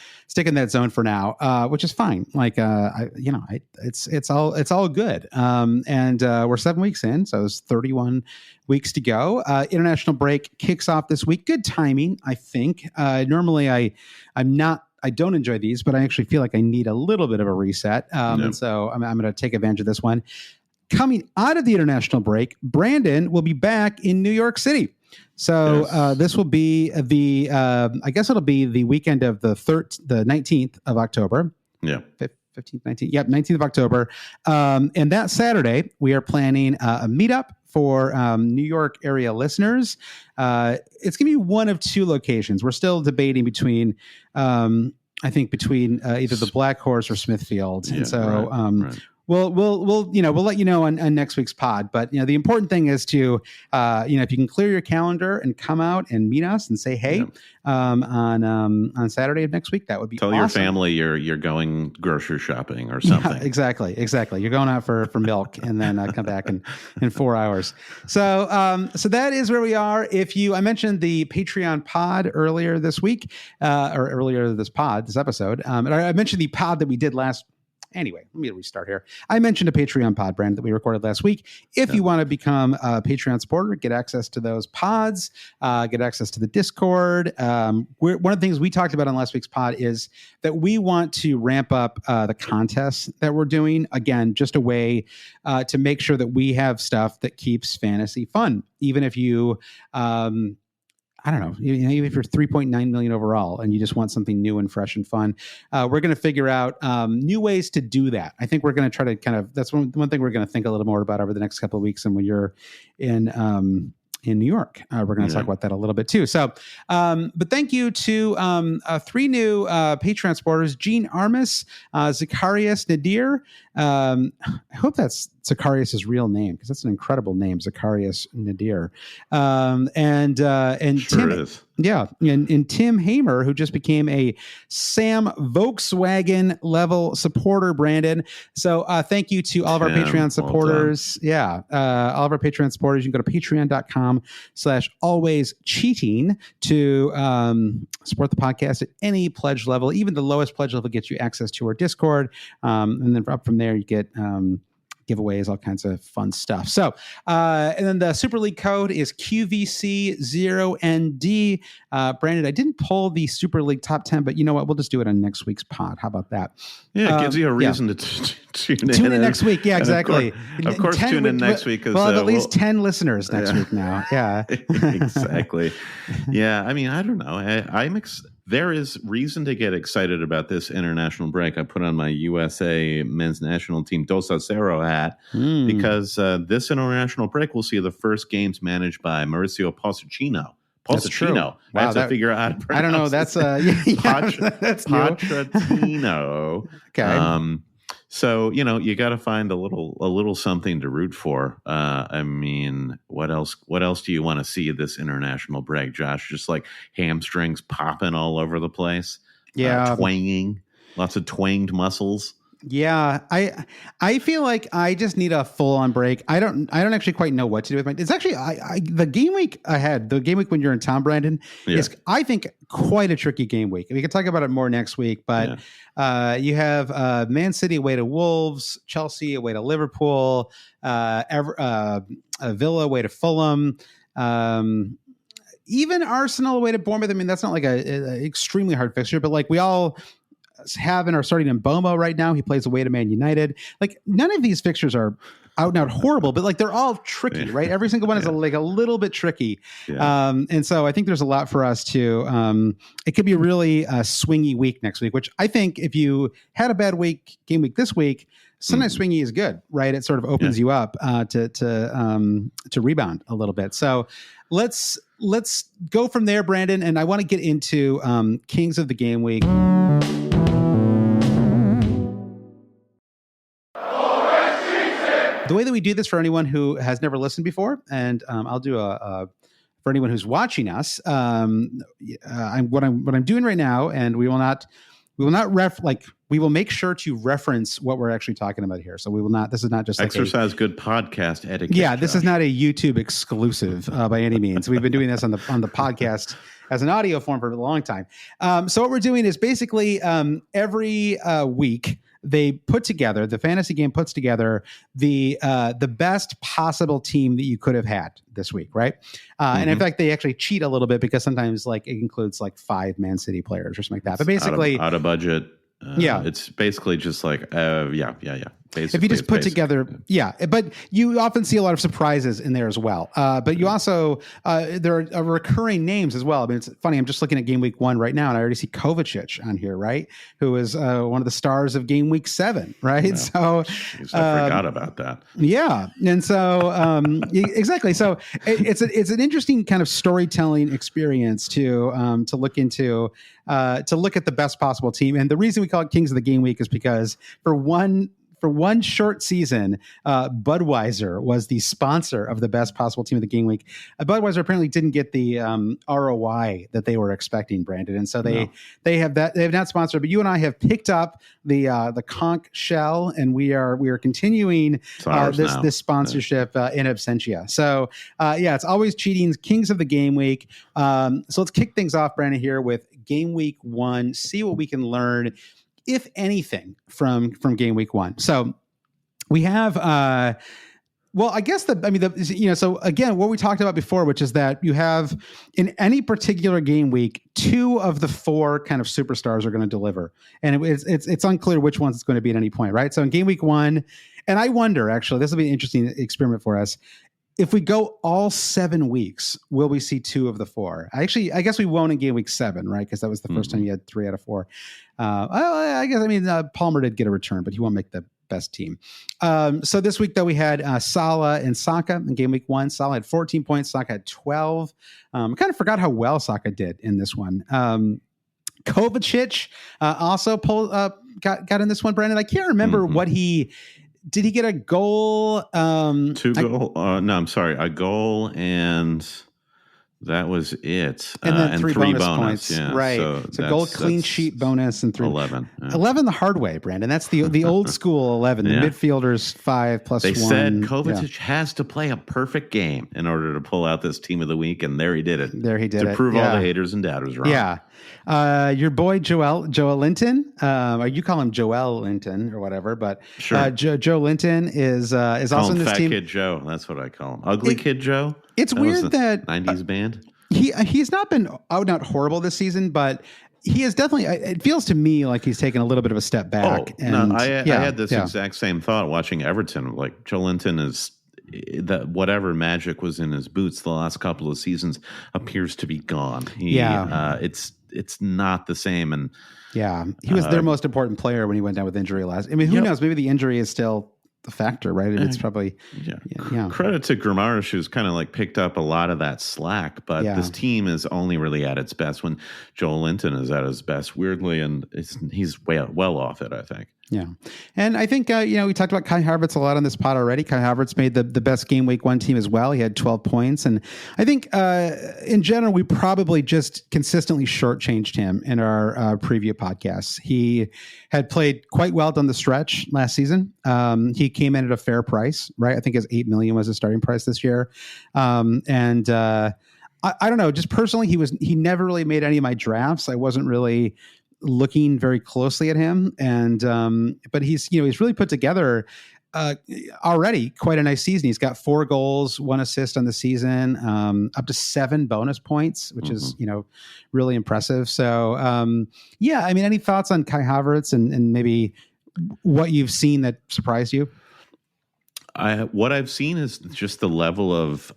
[SPEAKER 1] zone for now, which is fine. Like it's all good. And we're 7 weeks in, so it's 31 weeks to go. International break kicks off this week. Good timing, I think. Normally I don't enjoy these, but I actually feel like I need a little bit of a reset. And so I'm going to take advantage of this one. Coming out of the international break, Brandon will be back in New York City. So this will be I guess it'll be the weekend of the 19th of October. Yeah. 15th, 19th. Yep, 19th of October. And that Saturday, we are planning a meetup for New York area listeners. It's going to be one of two locations. We're still debating between either the Black Horse or Smithfield. And so right. We'll let you know on next week's pod. But the important thing is to if you can clear your calendar and come out and meet us and say hey on Saturday of next week, that would be
[SPEAKER 2] awesome. Tell your family you're going grocery shopping or something.
[SPEAKER 1] Yeah, exactly. You're going out for milk and then come back in 4 hours. So that is where we are. I mentioned the Patreon pod earlier this week or earlier this episode. And I mentioned the pod that we did last. Anyway, let me restart here. I mentioned a Patreon pod, brand that we recorded last week. If you want to become a Patreon supporter, get access to those pods, get access to the Discord. One of the things we talked about on last week's pod is that we want to ramp up the contests that we're doing. Again, just a way to make sure that we have stuff that keeps fantasy fun. Even if you... I don't know, even if you're 3.9 million overall and you just want something new and fresh and fun, we're going to figure out new ways to do that. I think we're going to try to that's one thing we're going to think a little more about over the next couple of weeks. And when you're in New York, we're going to talk about that a little bit too. So, but thank you to 3 new Patreon supporters: Gene Armis, Zacharias Nadir. I hope that's Zacharias' real name because that's an incredible name, Zacharias Nadir. And
[SPEAKER 2] sure
[SPEAKER 1] Tim,
[SPEAKER 2] is.
[SPEAKER 1] Yeah, and Tim Hamer, who just became a Sam Volkswagen level supporter, Brandon. So thank you to all of our Patreon supporters. All of our Patreon supporters. You can go to patreon.com/alwayscheating to support the podcast at any pledge level. Even the lowest pledge level gets you access to our Discord. And then up from there, you get giveaways, all kinds of fun stuff. So, and then the Super League code is QVC0ND. Brandon, I didn't pull the Super League top 10, but you know what? We'll just do it on next week's pod. How about that?
[SPEAKER 2] Yeah, it gives you a reason to tune in
[SPEAKER 1] next week. Yeah, exactly.
[SPEAKER 2] Of course, tune in next week.
[SPEAKER 1] We'll have at least 10 listeners next week now. Yeah,
[SPEAKER 2] exactly. Yeah, I mean, I don't know. There is reason to get excited about this international break. I put on my USA men's national team Dos a Cero hat because this international break will see the first games managed by Mauricio Pochettino.
[SPEAKER 1] That's true. Wow,
[SPEAKER 2] I have to figure out how to pronounce
[SPEAKER 1] I don't know. That's that's
[SPEAKER 2] Pochettino.
[SPEAKER 1] Okay.
[SPEAKER 2] So, you got to find a little something to root for. I mean, what else do you want to see this international break, Josh? Just like hamstrings popping all over the place.
[SPEAKER 1] Yeah.
[SPEAKER 2] Twanging, lots of twanged muscles.
[SPEAKER 1] Yeah, I feel like I just need a full on break. I don't actually quite know what to do with my. It's actually the game week ahead. The game week when you're in town, Brandon, is I think quite a tricky game week. We can talk about it more next week. But you have Man City away to Wolves, Chelsea away to Liverpool, Villa away to Fulham. Even Arsenal away to Bournemouth. I mean, that's not like a extremely hard fixture, but like we all have and are starting in Bomo right now. He plays away to Man United. Like none of these fixtures are out and out horrible, but like they're all tricky, right? Every single one is a little bit tricky. And so I think there's a lot for us to, it could be a really swingy week next week, which I think if you had a bad game week this week, sometimes swingy is good, right? It sort of opens you up to rebound a little bit. So let's let's go from there, Brandon. And I want to get into Kings of the Game Week. The way that we do this for anyone who has never listened before, and I'll do for anyone who's watching us, what I'm doing right now, and we will make sure to reference what we're actually talking about here. So we will not. This is not just
[SPEAKER 2] exercise good podcast etiquette.
[SPEAKER 1] Yeah, this is not a YouTube exclusive by any means. We've been doing this on the podcast as an audio form for a long time. So what we're doing is basically every week, the fantasy game puts together the best possible team that you could have had this week, right? And in fact, they actually cheat a little bit because sometimes it includes 5 Man City players or something like that. But basically,
[SPEAKER 2] out of budget. It's basically just Basically,
[SPEAKER 1] if you just put together, but you often see a lot of surprises in there as well. But you also, there are recurring names as well. I mean, it's funny. I'm just looking at Game Week 1 right now, and I already see Kovacic on here, right? Who is one of the stars of Game Week 7, right?
[SPEAKER 2] Yeah.
[SPEAKER 1] So
[SPEAKER 2] I forgot about that.
[SPEAKER 1] Yeah, and so exactly. So it's an interesting kind of storytelling experience to look into, to look at the best possible team. And the reason we call it Kings of the Game Week is because for one short season, Budweiser was the sponsor of the best possible team of the game week. Budweiser apparently didn't get the ROI that they were expecting, Brandon, and so they have not sponsored. But you and I have picked up the conch shell, and we are continuing this sponsorship in absentia. So it's always cheating. Kings of the Game Week. So let's kick things off, Brandon, here with Game Week 1. See what we can learn, if anything, from Game Week 1. So we have, so again, what we talked about before, which is that you have in any particular game week, 2 of the 4 kind of superstars are going to deliver, and it's unclear which ones it's going to be at any point, right? So in Game Week 1, and I wonder, actually, this will be an interesting experiment for us. If we go all 7 weeks, will we see 2 of the 4? I guess we won't in Game Week 7, right? Because that was the first time you had 3 out of 4. Palmer did get a return, but he won't make the best team. So this week, though, we had Salah and Saka in Game Week 1. Salah had 14 points. Saka had 12. I kind of forgot how well Saka did in this one. Kovacic also got in this one, Brandon. I can't remember what he... Did he get a goal?
[SPEAKER 2] 2 goal? No, I'm sorry. A goal, and that was it.
[SPEAKER 1] And then 3 bonus points.
[SPEAKER 2] Yeah.
[SPEAKER 1] Right. So goal, clean sheet bonus, and 3.
[SPEAKER 2] 11. Yeah.
[SPEAKER 1] 11 the hard way, Brandon. That's the old school 11. The midfielders 5 plus 1.
[SPEAKER 2] They said Kovacic has to play a perfect game in order to pull out this team of the week, and there he did it. To prove all the haters and doubters wrong.
[SPEAKER 1] Yeah. Your boy Joel Linton, or you call him Joel Linton or whatever, but
[SPEAKER 2] sure.
[SPEAKER 1] Joe Linton is also in this
[SPEAKER 2] Fat
[SPEAKER 1] team.
[SPEAKER 2] Kid Joe, that's what I call him. Ugly Kid Joe.
[SPEAKER 1] It's weird that
[SPEAKER 2] 90s band.
[SPEAKER 1] He's not been not horrible this season, but he is definitely. It feels to me like he's taken a little bit of a step back.
[SPEAKER 2] I had this exact same thought watching Everton. Like Joe Linton is. That whatever magic was in his boots the last couple of seasons appears to be gone. It's not the same. And
[SPEAKER 1] he was their most important player when he went down with injury last. I mean, who knows? Maybe the injury is still the factor, right? It's probably
[SPEAKER 2] Credit to Gramarish, who's kind of picked up a lot of that slack. But this team is only really at its best when Joel Linton is at his best, weirdly, and he's well off it, I think.
[SPEAKER 1] Yeah. And I think, we talked about Kai Havertz a lot on this pod already. Kai Havertz made the best Game Week 1 team as well. He had 12 points. And I think in general, we probably just consistently shortchanged him in our preview podcasts. He had played quite well down the stretch last season. He came in at a fair price, right? I think his $8 million was his starting price this year. I don't know, just personally, he never really made any of my drafts. I wasn't really looking very closely at him, but he's really put together already quite a nice season. He's got 4 goals, 1 assist on the season, up to 7 bonus points, which is really impressive. So any thoughts on Kai Havertz and maybe what you've seen that surprised you?
[SPEAKER 2] What I've seen is just the level of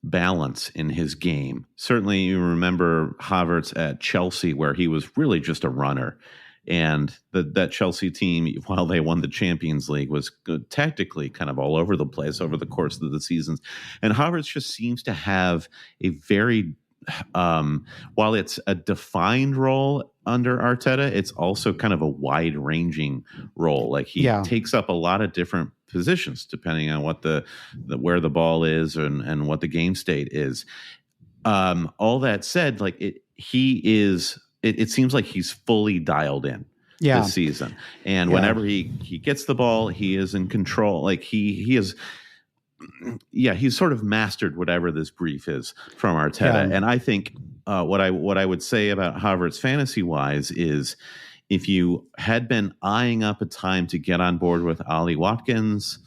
[SPEAKER 2] balance in his game. Certainly you remember Havertz at Chelsea, where he was really just a runner, And that Chelsea team, while they won the Champions League, was tactically kind of all over the place over the course of the seasons. And Havertz just seems to have a very, while it's a defined role under Arteta, it's also kind of a wide-ranging role. Like he takes up a lot of different positions depending on what the where the ball is and what the game state is. All that said, like it seems like he's fully dialed in this season. And whenever he gets the ball, he is in control. Like he is, he's sort of mastered whatever this brief is from Arteta. And I think what I would say about Havertz fantasy wise is if you had been eyeing up a time to get on board with Ollie Watkins,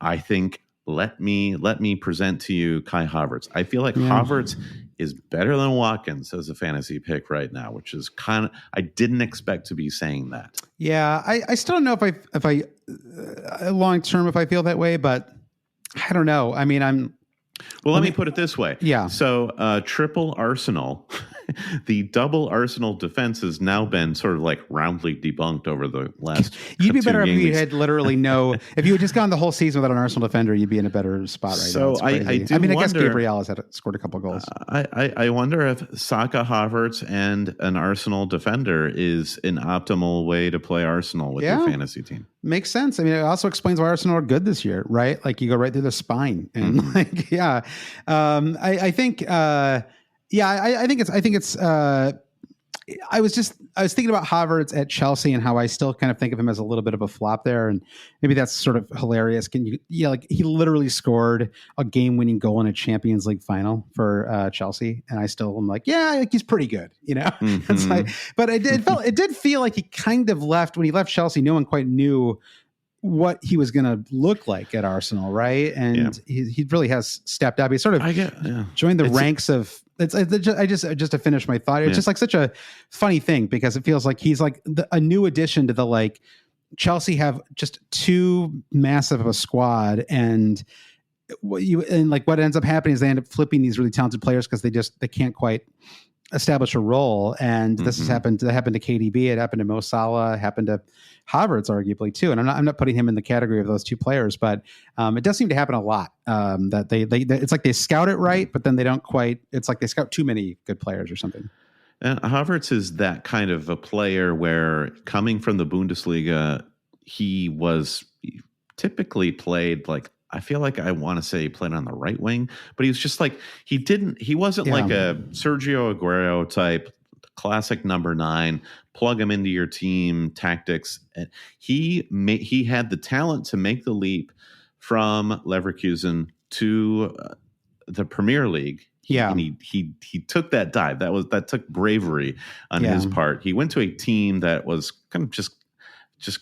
[SPEAKER 2] I think let me present to you Kai Havertz. I feel like Havertz is better than Watkins as a fantasy pick right now, which is kind of, I didn't expect to be saying that.
[SPEAKER 1] Yeah, I still don't know if I long term if I feel that way, but I don't know. I mean,
[SPEAKER 2] let me put it this way.
[SPEAKER 1] Yeah.
[SPEAKER 2] So triple Arsenal, the double Arsenal defense has now been sort of like roundly debunked over the last.
[SPEAKER 1] You'd be better if you had literally if you had just gone the whole season without an Arsenal defender, you'd be in a better spot right now.
[SPEAKER 2] So I
[SPEAKER 1] guess Gabriel has scored a couple of goals.
[SPEAKER 2] I wonder if Saka, Havertz, and an Arsenal defender is an optimal way to play Arsenal with your fantasy team. Makes
[SPEAKER 1] sense. I mean, it also explains why Arsenal are good this year, right? Like you go right through the spine, and I think it's. I was thinking about Havertz at Chelsea and how I still kind of think of him as a little bit of a flop there, and maybe that's sort of hilarious. Like he literally scored a game-winning goal in a Champions League final for Chelsea, and I still am like, like he's pretty good, It's like, but it did feel like he kind of left when he left Chelsea. No one quite knew what he was going to look like at Arsenal, right? And he really has stepped up. He sort of joined the ranks of. Just to finish my thought, it's just like such a funny thing because it feels like he's like a new addition to the like Chelsea have just too massive of a squad, and what ends up happening is they end up flipping these really talented players because they can't quite establish a role. And this has happened. That happened to KDB. It happened to Mo Salah. It happened to Havertz, arguably too. And I'm not putting him in the category of those two players, but it does seem to happen a lot. That they it's like they scout it right, but then they don't quite. It's like they scout too many good players or something.
[SPEAKER 2] And Havertz is that kind of a player where coming from the Bundesliga, he was typically played like. I feel like I want to say he played on the right wing, but he was just like, he wasn't like a Sergio Aguero type, classic number 9, plug him into your team tactics. He had the talent to make the leap from Leverkusen to the Premier League. He took that dive. That took bravery on his part. He went to a team that was kind of just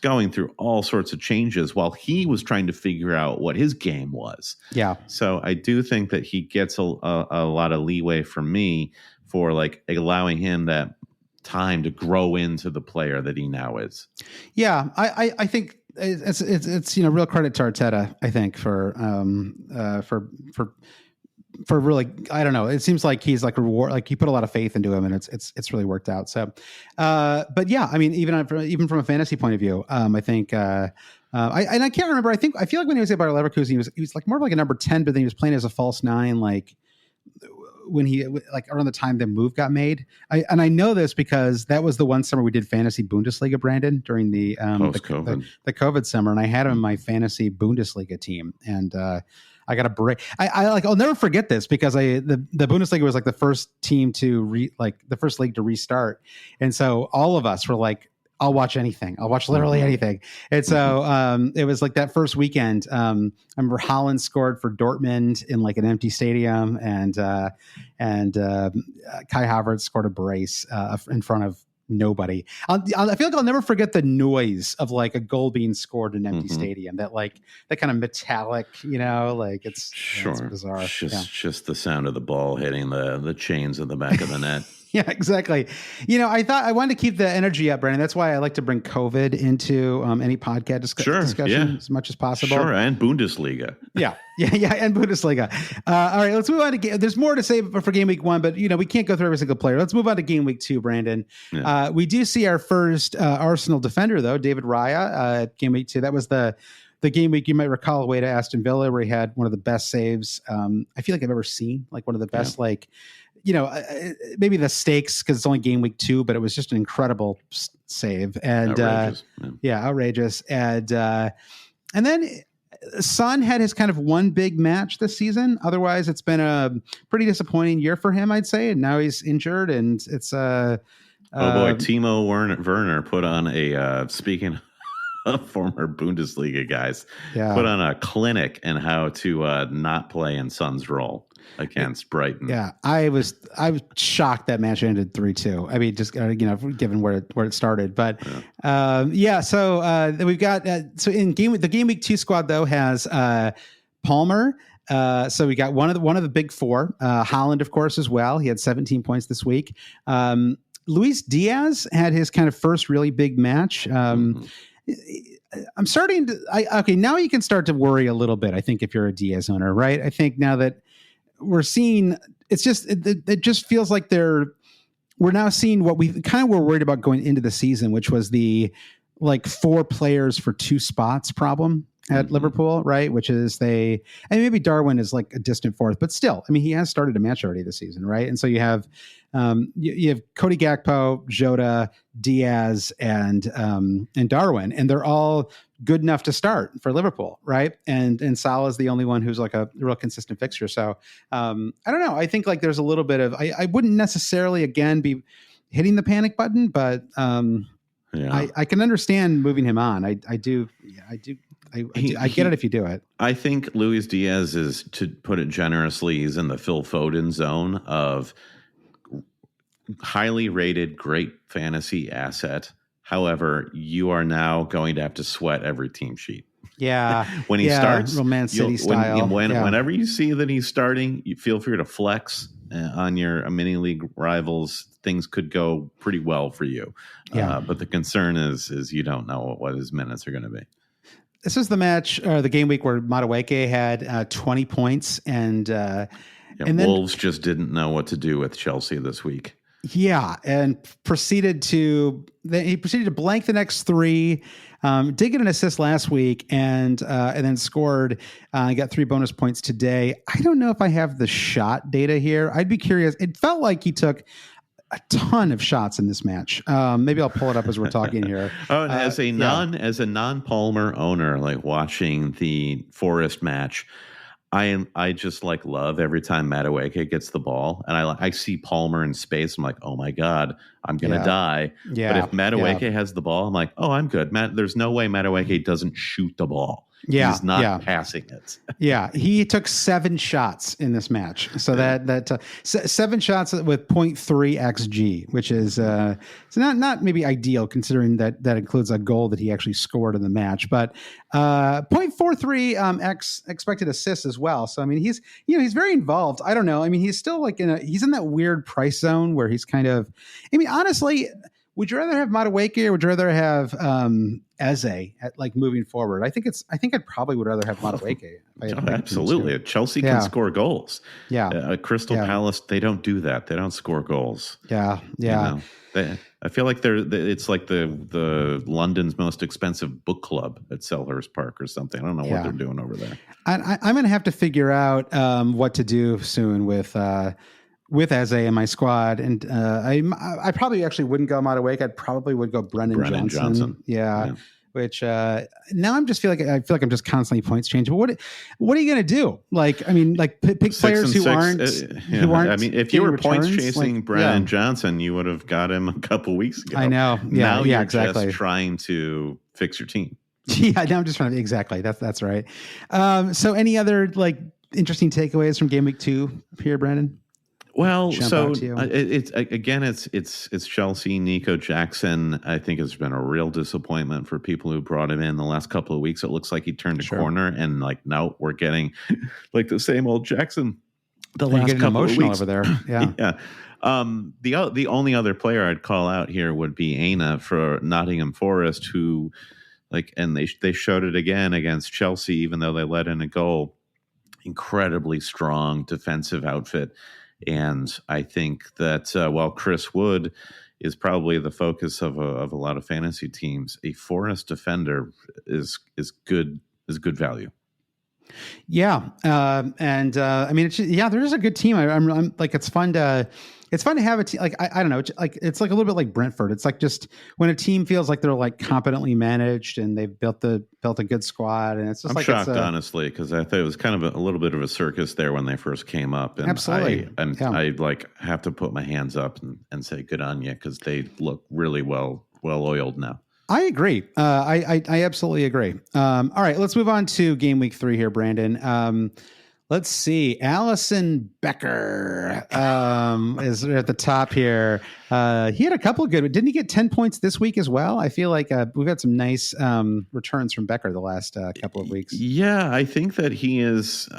[SPEAKER 2] going through all sorts of changes while he was trying to figure out what his game was. Yeah. So I do think that he gets a lot of leeway from me for like allowing him that time to grow into the player that he now is. Yeah. I think it's real credit to Arteta, I think for really, I don't know. It seems like he's like reward, like he put a lot of faith into him, and it's really worked out. So, but yeah, I mean, even from a fantasy point of view, I think, I can't remember. I feel like when he was at Bayer Leverkusen, he was like more of like a number 10, but then he was playing as a false 9, like when he like around the time the move got made. I know this because that was the one summer we did fantasy Bundesliga, Brandon, during the COVID summer, and I had him in my fantasy Bundesliga team, and I got a break. I'll never forget this because the Bundesliga was like the first team to the first league to restart. And so all of us were like, I'll watch anything. I'll watch literally anything. And so it was like that first weekend. I remember Haaland scored for Dortmund in like an empty stadium, and Kai Havertz scored a brace in front of nobody. I feel like I'll never forget the noise of like a goal being scored in an empty stadium. That kind of metallic, like it's bizarre. Just the sound of the ball hitting the chains in the back of the net.
[SPEAKER 1] Yeah, exactly. I thought I wanted to keep the energy up, Brandon. That's why I like to bring COVID into any podcast discussion as much as possible.
[SPEAKER 2] Sure, and Bundesliga.
[SPEAKER 1] Yeah, and Bundesliga. All right, let's move on to there's more to say for Game Week 1, but we can't go through every single player. Let's move on to Game Week 2, Brandon. Yeah. We do see our first Arsenal defender, though, David Raya, Game Week 2. That was the game week, you might recall, away to Aston Villa, where he had one of the best saves I feel like I've ever seen, like one of the best, maybe the stakes because it's only Game Week 2, but it was just an incredible save. And outrageous. Outrageous. And then Son had his kind of one big match this season. Otherwise, it's been a pretty disappointing year for him, I'd say. And now he's injured, and it's
[SPEAKER 2] oh boy, Timo Werner put on a speaking of former Bundesliga guys, put on a clinic in how to not play in Son's role against Brighton. Yeah,
[SPEAKER 1] I was shocked that match ended 3-2. I mean, just given where it started, but So we've got so in the Game Week 2 squad though has Palmer. So we got one of the big four. Haaland, of course, as well. He had 17 points this week. Luis Diaz had his kind of first really big match. I'm starting to. Okay, now you can start to worry a little bit. I think if you're a Diaz owner, right? I think now that we're seeing, it's just it just feels like we're now seeing what we kind of were worried about going into the season, which was the 4 players for 2 spots problem at Liverpool, right? Which is maybe Darwin is like a distant fourth, but still, I mean, he has started a match already this season, right? And so you have you have Cody Gakpo, Jota, Diaz, and Darwin, and they're all good enough to start for Liverpool, right? And Salah is the only one who's like a real consistent fixture. So I don't know. I think there's a little bit of I wouldn't necessarily again be hitting the panic button, but I can understand moving him on. I do. I get it if you do it.
[SPEAKER 2] I think Luis Diaz is, to put it generously, he's in the Phil Foden zone of highly rated, great fantasy asset. However, you are now going to have to sweat every team sheet.
[SPEAKER 1] Yeah.
[SPEAKER 2] When he starts,
[SPEAKER 1] Man City style.
[SPEAKER 2] Whenever you see that he's starting, you feel free to flex on your mini league rivals. Things could go pretty well for you. Yeah. But the concern is you don't know what his minutes are going to be.
[SPEAKER 1] This is the match, the game week where Madueke had 20 points, and then
[SPEAKER 2] Wolves just didn't know what to do with Chelsea this week.
[SPEAKER 1] Yeah, and proceeded to blank the next 3. Did get an assist last week, and then scored. Got 3 bonus points today. I don't know if I have the shot data here. I'd be curious. It felt like he took a ton of shots in this match. Maybe I'll pull it up as we're talking here.
[SPEAKER 2] And as a non-Palmer owner, like watching the Forest match, I just love every time Madueke gets the ball, and I see Palmer in space. I'm like, oh my God, I'm gonna die. Yeah. But if Madueke has the ball, I'm like, oh, I'm good. There's no way Madueke doesn't shoot the ball. Yeah, he's not passing it.
[SPEAKER 1] Yeah, he took 7 shots in this match. So that 7 shots with 0.3 xG, which is so not maybe ideal considering that includes a goal that he actually scored in the match, but 0.43 x expected assists as well. So I mean, he's very involved. I don't know. I mean, he's still he's in that weird price zone where he's kind of. I mean, honestly, would you rather have Madueke or would you rather have Eze moving forward? I think I'd probably would rather have Madueke.
[SPEAKER 2] Absolutely. Chelsea can score goals.
[SPEAKER 1] Yeah.
[SPEAKER 2] Crystal Palace, they don't do that. They don't score goals.
[SPEAKER 1] Yeah. Yeah.
[SPEAKER 2] I feel like it's like the London's most expensive book club at Selhurst Park or something. I don't know what they're doing over there.
[SPEAKER 1] I'm going to have to figure out what to do soon with Eze in my squad, and I probably actually wouldn't go Madueke. I probably would go Brennan Johnson. Yeah. Which now I feel like I'm just constantly points changing. But what are you going to do? Pick players who aren't.
[SPEAKER 2] I mean, if you were points chasing Brennan Johnson, you would have got him a couple weeks ago.
[SPEAKER 1] I know. Yeah.
[SPEAKER 2] Now you're
[SPEAKER 1] exactly.
[SPEAKER 2] Just trying to fix your team.
[SPEAKER 1] Yeah. Now I'm just trying to exactly. That's right. So any other interesting takeaways from Game Week 2 here, Brandon?
[SPEAKER 2] Well, so it's Chelsea. Nico Jackson, I think, has been a real disappointment for people who brought him in the last couple of weeks. It looks like he turned a corner, and no, we're getting the same old Jackson. The last couple of weeks
[SPEAKER 1] over there, yeah.
[SPEAKER 2] The only other player I'd call out here would be Aina for Nottingham Forest, who and they showed it again against Chelsea, even though they let in a goal. Incredibly strong defensive outfit, and I think that while Chris Wood is probably the focus of a lot of fantasy teams, a Forest defender is good value.
[SPEAKER 1] Yeah, and I mean, there is a good team. I'm like, it's fun to have a team. Like, I don't know, it's like a little bit like Brentford. It's like just when a team feels like they're like competently managed and they've built a good squad, and it's just
[SPEAKER 2] I'm shocked, honestly, because I thought it was kind of a little bit of a circus there when they first came up. And
[SPEAKER 1] absolutely,
[SPEAKER 2] I like have to put my hands up and say good on you, because they look really well oiled now.
[SPEAKER 1] I agree. I absolutely agree. All right, let's move on to game week 3 here, Brandon. Let's see. Allison Becker is at the top here. He had a couple of good. Didn't he get 10 points this week as well? I feel like we've had some nice returns from Becker the last couple of weeks.
[SPEAKER 2] Yeah, I think that he's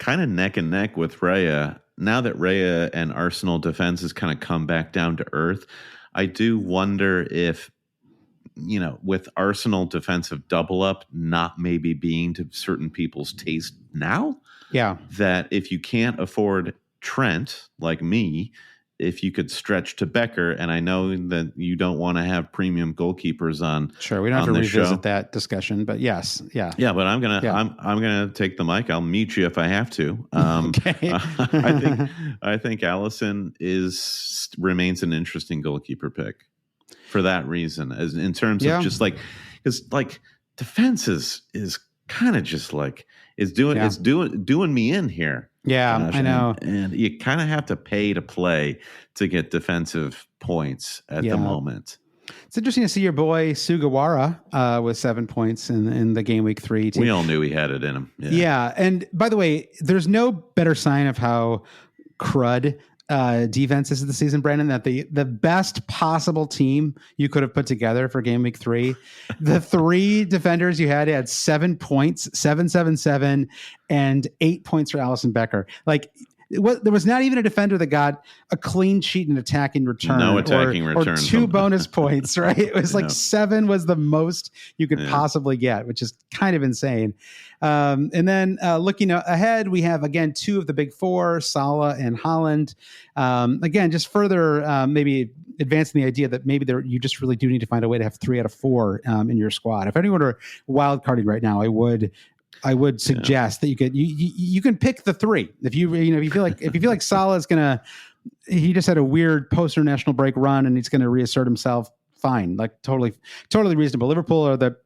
[SPEAKER 2] kind of neck and neck with Raya. Now that Raya and Arsenal defense has kind of come back down to earth, I do wonder if, with Arsenal defensive double up not maybe being to certain people's taste now, that if you can't afford Trent like me, if you could stretch to Becker, and I know that you don't want to have premium goalkeepers on.
[SPEAKER 1] Sure, we don't have to revisit that discussion, but yes, yeah,
[SPEAKER 2] but I'm gonna take the mic. I'll mute you if I have to.
[SPEAKER 1] Okay.
[SPEAKER 2] I think Allison remains an interesting goalkeeper pick for that reason, as in terms of just because defense is kind of just it's doing me in here.
[SPEAKER 1] Yeah,
[SPEAKER 2] Gosh,
[SPEAKER 1] I know.
[SPEAKER 2] And you kind of have to pay to play to get defensive points at the moment.
[SPEAKER 1] It's interesting to see your boy Sugawara with 7 points in the game week 3 team.
[SPEAKER 2] We all knew he had it in him.
[SPEAKER 1] Yeah. And by the way, there's no better sign of how crud defense is this season, Brandon, that the best possible team you could have put together for game week 3, the 3 defenders you had 7 points, 7, and 8 points for Allison Becker. There was not even a defender that got a clean sheet and attacking return.
[SPEAKER 2] No attacking return.
[SPEAKER 1] Or 2 bonus points, right? It was 7 was the most you could possibly get, which is kind of insane. And then looking ahead, we have, again, 2 of the big 4, Salah and Haaland. Again, just further maybe advancing the idea that maybe you just really do need to find a way to have 3 out of 4 in your squad. If anyone were wildcarding right now, I would suggest that you can pick the 3. If you feel like Salah is he just had a weird post-international break run and he's going to reassert himself, fine. Totally reasonable. Liverpool are the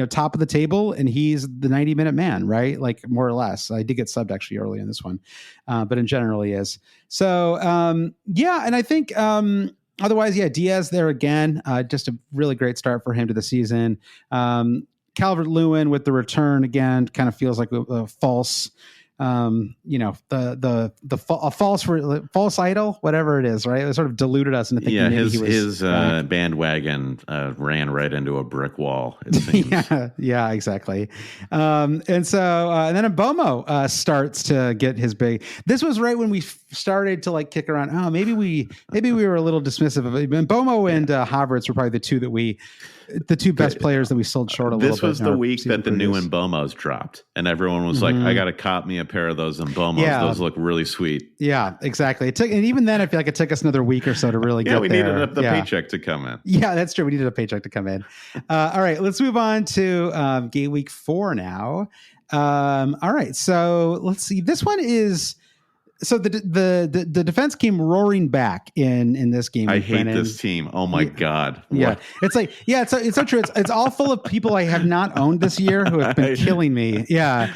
[SPEAKER 1] top of the table and he's the 90-minute man, right? More or less. I did get subbed actually early in this one, but in general he is. So and I think otherwise, Diaz there again, just a really great start for him to the season. Calvert-Lewin with the return again kind of feels like a false, a false idol, whatever it is, right? It sort of deluded us into thinking
[SPEAKER 2] his bandwagon ran right into a brick wall. It seems.
[SPEAKER 1] yeah, exactly. And then Mbomo starts to get his big. This was right when we started to kick around. Oh, maybe we were a little dismissive of it. Mbomo and Havertz were probably the two best players that we sold short a little bit.
[SPEAKER 2] This was the week that the new Mbomos dropped, and everyone was like, I got to cop me a pair of those Mbomos. Yeah. Those look really sweet.
[SPEAKER 1] Yeah, exactly. And even then, I feel like it took us another week or so to really get there.
[SPEAKER 2] We needed the paycheck to come in.
[SPEAKER 1] Yeah, that's true. We needed a paycheck to come in. All right, let's move on to game week 4 now. All right, so let's see. This one is... So the defense came roaring back in this game.
[SPEAKER 2] I hate this team. Oh my God.
[SPEAKER 1] Yeah. It's it's so true. It's all full of people I have not owned this year who have been killing me. Yeah.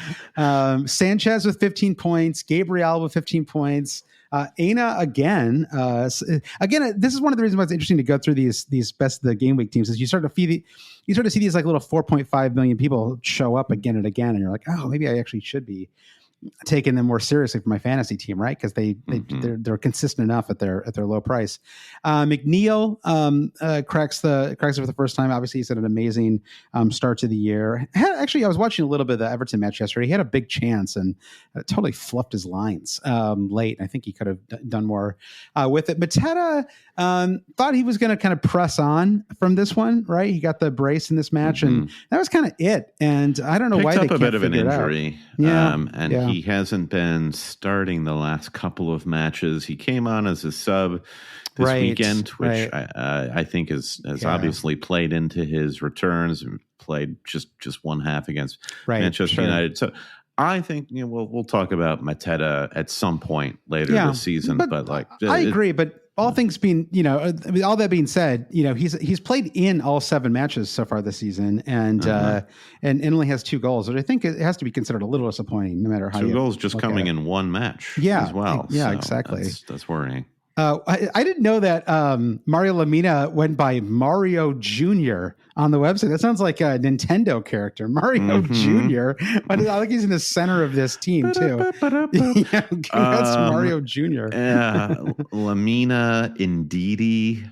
[SPEAKER 1] Sanchez with 15 points, Gabriel with 15 points. Aina again. This is one of the reasons why it's interesting to go through these best of the game week teams is you start to see these little 4.5 million people show up again and again, and you're like, oh, maybe I actually should be taking them more seriously for my fantasy team, right? Because they're consistent enough at their low price. McNeil cracks it for the first time. Obviously, he's had an amazing start to the year. Actually, I was watching a little bit of the Everton match yesterday. He had a big chance and totally fluffed his lines late. I think he could have done more with it. Mateta thought he was going to kind of press on from this one, right? He got the brace in this match, and that was kind of it. And I don't know why they can't figure it out. Picked up a bit of an injury.
[SPEAKER 2] He hasn't been starting the last couple of matches. He came on as a sub this weekend, which I think has obviously played into his returns, and played just one half against Manchester United. So I think we'll talk about Mateta at some point later this season. But
[SPEAKER 1] I agree. But all things being, all that being said, he's played in all 7 matches so far this season, and only has 2 goals, which I think it has to be considered a little disappointing, no matter how.
[SPEAKER 2] 2 goals just coming in one match, as well.
[SPEAKER 1] Yeah,
[SPEAKER 2] so
[SPEAKER 1] exactly.
[SPEAKER 2] That's worrying.
[SPEAKER 1] I didn't know that Mario Lemina went by Mario Jr. on the website. That sounds like a Nintendo character, Mario Jr. I think he's in the center of this team too. That's Mario Jr.
[SPEAKER 2] Lemina, Ndidi,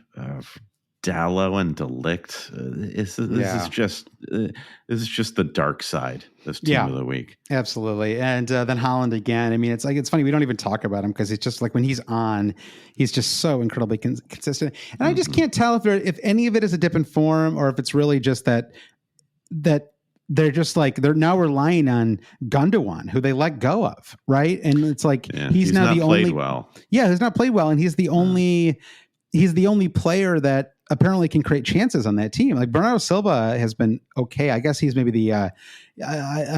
[SPEAKER 2] Dallo, and Delict. This is just the dark side. This team of the week, absolutely. And then Haaland again. I mean, it's funny we don't even talk about him because it's just like when he's on, he's just so incredibly consistent. And I just can't tell if any of it is a dip in form or if it's really just that they're just like they're now relying on Gundogan, who they let go of, right? And it's like he's now the only. He's not played well, and he's the only player that apparently can create chances on that team. Like Bernardo Silva has been okay. I guess he's maybe the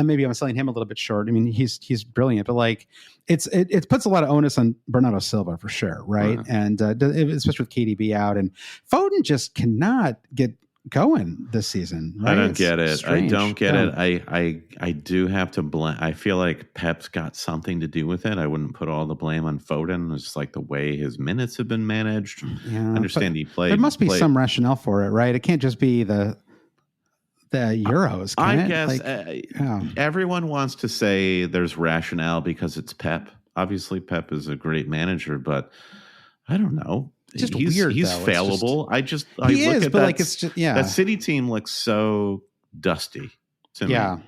[SPEAKER 2] maybe I'm selling him a little bit short. I mean, he's brilliant, but like it puts a lot of onus on Bernardo Silva for sure, right? And especially with KDB out, and Foden just cannot get going this season. Right? I don't get it. I do have to blame. I feel like Pep's got something to do with it. I wouldn't put all the blame on Foden. It's like the way his minutes have been managed. I understand he played.
[SPEAKER 1] There must be some rationale for it, right? It can't just be the Euros.
[SPEAKER 2] I guess everyone wants to say there's rationale because it's Pep. Obviously, Pep is a great manager, but I don't know.
[SPEAKER 1] Just weird.
[SPEAKER 2] He's fallible. I look at that. Like it's just, that City team looks so dusty to me.
[SPEAKER 1] Yeah,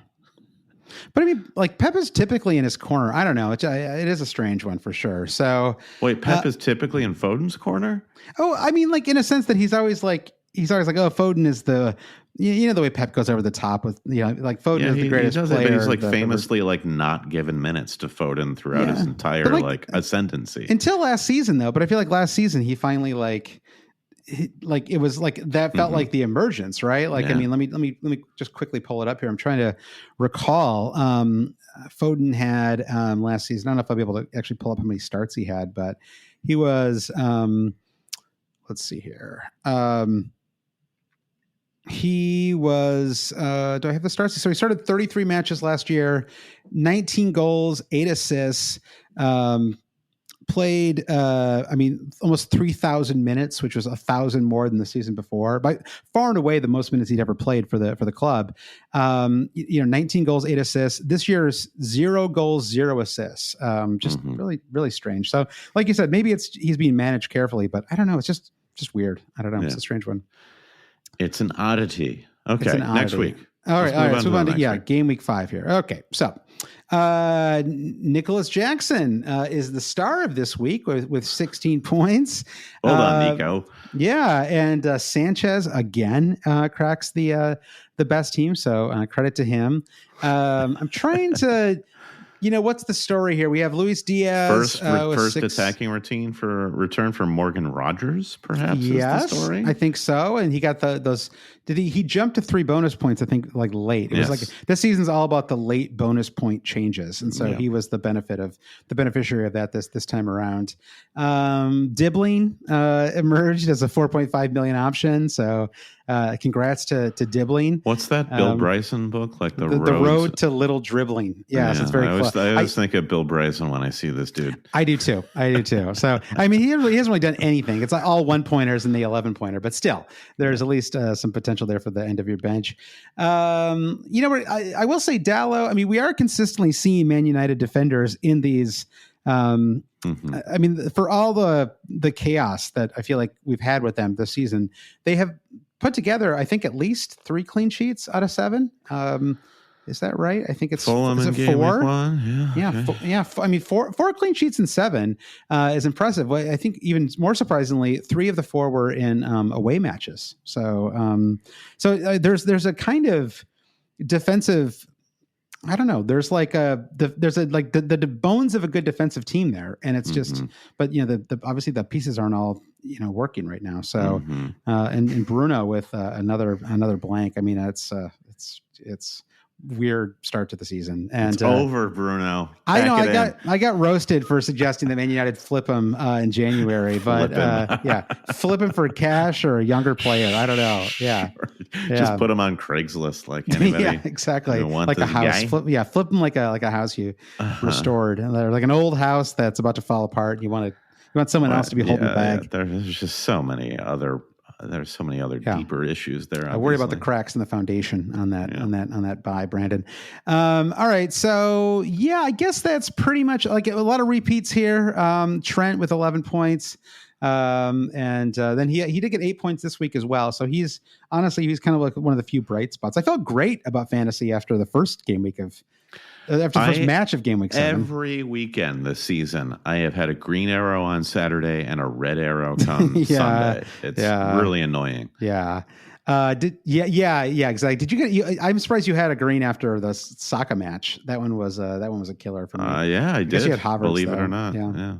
[SPEAKER 1] but I mean, like Pep is typically in his corner. I don't know. It is a strange one for sure. So
[SPEAKER 2] wait, Pep is typically in Foden's corner?
[SPEAKER 1] Oh, I mean, like in a sense that he's always like, oh, Foden is the. The way Pep goes over the top with, like Foden is the greatest player.
[SPEAKER 2] He's like famously like not given minutes to Foden throughout his entire ascendancy.
[SPEAKER 1] Until last season though, but I feel like last season he finally it was like that felt like the emergence, right? Like, I mean, let me just quickly pull it up here. I'm trying to recall. Foden had last season. I don't know if I'll be able to actually pull up how many starts he had, but he was, let's see here. He was, do I have the starts? So he started 33 matches last year, 19 goals, 8 assists, played, almost 3,000 minutes, which was 1,000 more than the season before, by far and away the most minutes he'd ever played for the club. 19 goals, 8 assists. This year's 0 goals, 0 assists. Just really, really strange. So like you said, maybe he's being managed carefully, but I don't know. It's just weird. I don't know. Yeah. It's a strange one.
[SPEAKER 2] It's an oddity. Okay, next week.
[SPEAKER 1] All right. Let's move on to game week 5 here. Okay, so Nicholas Jackson is the star of this week with 16 points.
[SPEAKER 2] Hold on, Nico.
[SPEAKER 1] Yeah, and Sanchez again cracks the best team. So credit to him. I'm trying to. What's the story here? We have Luis Diaz.
[SPEAKER 2] First attacking return for Morgan Rogers, perhaps.
[SPEAKER 1] Yes,
[SPEAKER 2] is the story.
[SPEAKER 1] I think so. And he got those. Did he jumped to 3 bonus points? I think like late. It was like this season's all about the late bonus point changes, and so he was the beneficiary of that this time around. Dibbling emerged as a 4.5 million option. So congrats to Dibbling.
[SPEAKER 2] What's that Bill Bryson book? Like the
[SPEAKER 1] road to little dribbling. Yes, it's very close.
[SPEAKER 2] always think of Bill Bryson when I see this dude.
[SPEAKER 1] I do too. So, I mean, he hasn't really done anything. It's like all 1-pointers and the 11-pointer, but still, there's at least some potential there for the end of your bench. I will say Dallo, I mean, we are consistently seeing Man United defenders in these. I mean, for all the chaos that I feel like we've had with them this season, they have put together, I think, at least 3 clean sheets out of 7. Is that right? I think it's
[SPEAKER 2] Fulham in 4.
[SPEAKER 1] I mean, four clean sheets in 7 is impressive. I think even more surprisingly, 3 of the 4 were in away matches. So, there's a kind of defensive. I don't know. There's like the bones of a good defensive team there, and it's just. But the obviously the pieces aren't all working right now. So, and Bruno with another blank. I mean, it's weird start to the season, and
[SPEAKER 2] it's over, Bruno.
[SPEAKER 1] I got roasted for suggesting that Man United flip him in January, but flip him for cash or a younger player. I don't know.
[SPEAKER 2] Just put him on Craigslist like anybody.
[SPEAKER 1] Yeah, exactly. Like a house. Flip him like a house you restored, like an old house that's about to fall apart. You want someone else to be holding the bag.
[SPEAKER 2] There's just so many other. There's so many other deeper issues there.
[SPEAKER 1] I worry about the cracks in the foundation on that buy, Brandon. All right. So I guess that's pretty much like a lot of repeats here. Trent with 11 points. And then he did get 8 points this week as well. So he's kind of like one of the few bright spots. I felt great about fantasy after the first game week after the first match of Game Week 7.
[SPEAKER 2] Every weekend this season, I have had a green arrow on Saturday and a red arrow come Sunday. It's really annoying.
[SPEAKER 1] Yeah. Exactly. Did you get? I'm surprised you had a green after the Saka match. That one was a killer for me.
[SPEAKER 2] I did.
[SPEAKER 1] You had Havertz,
[SPEAKER 2] believe it or not.
[SPEAKER 1] Yeah.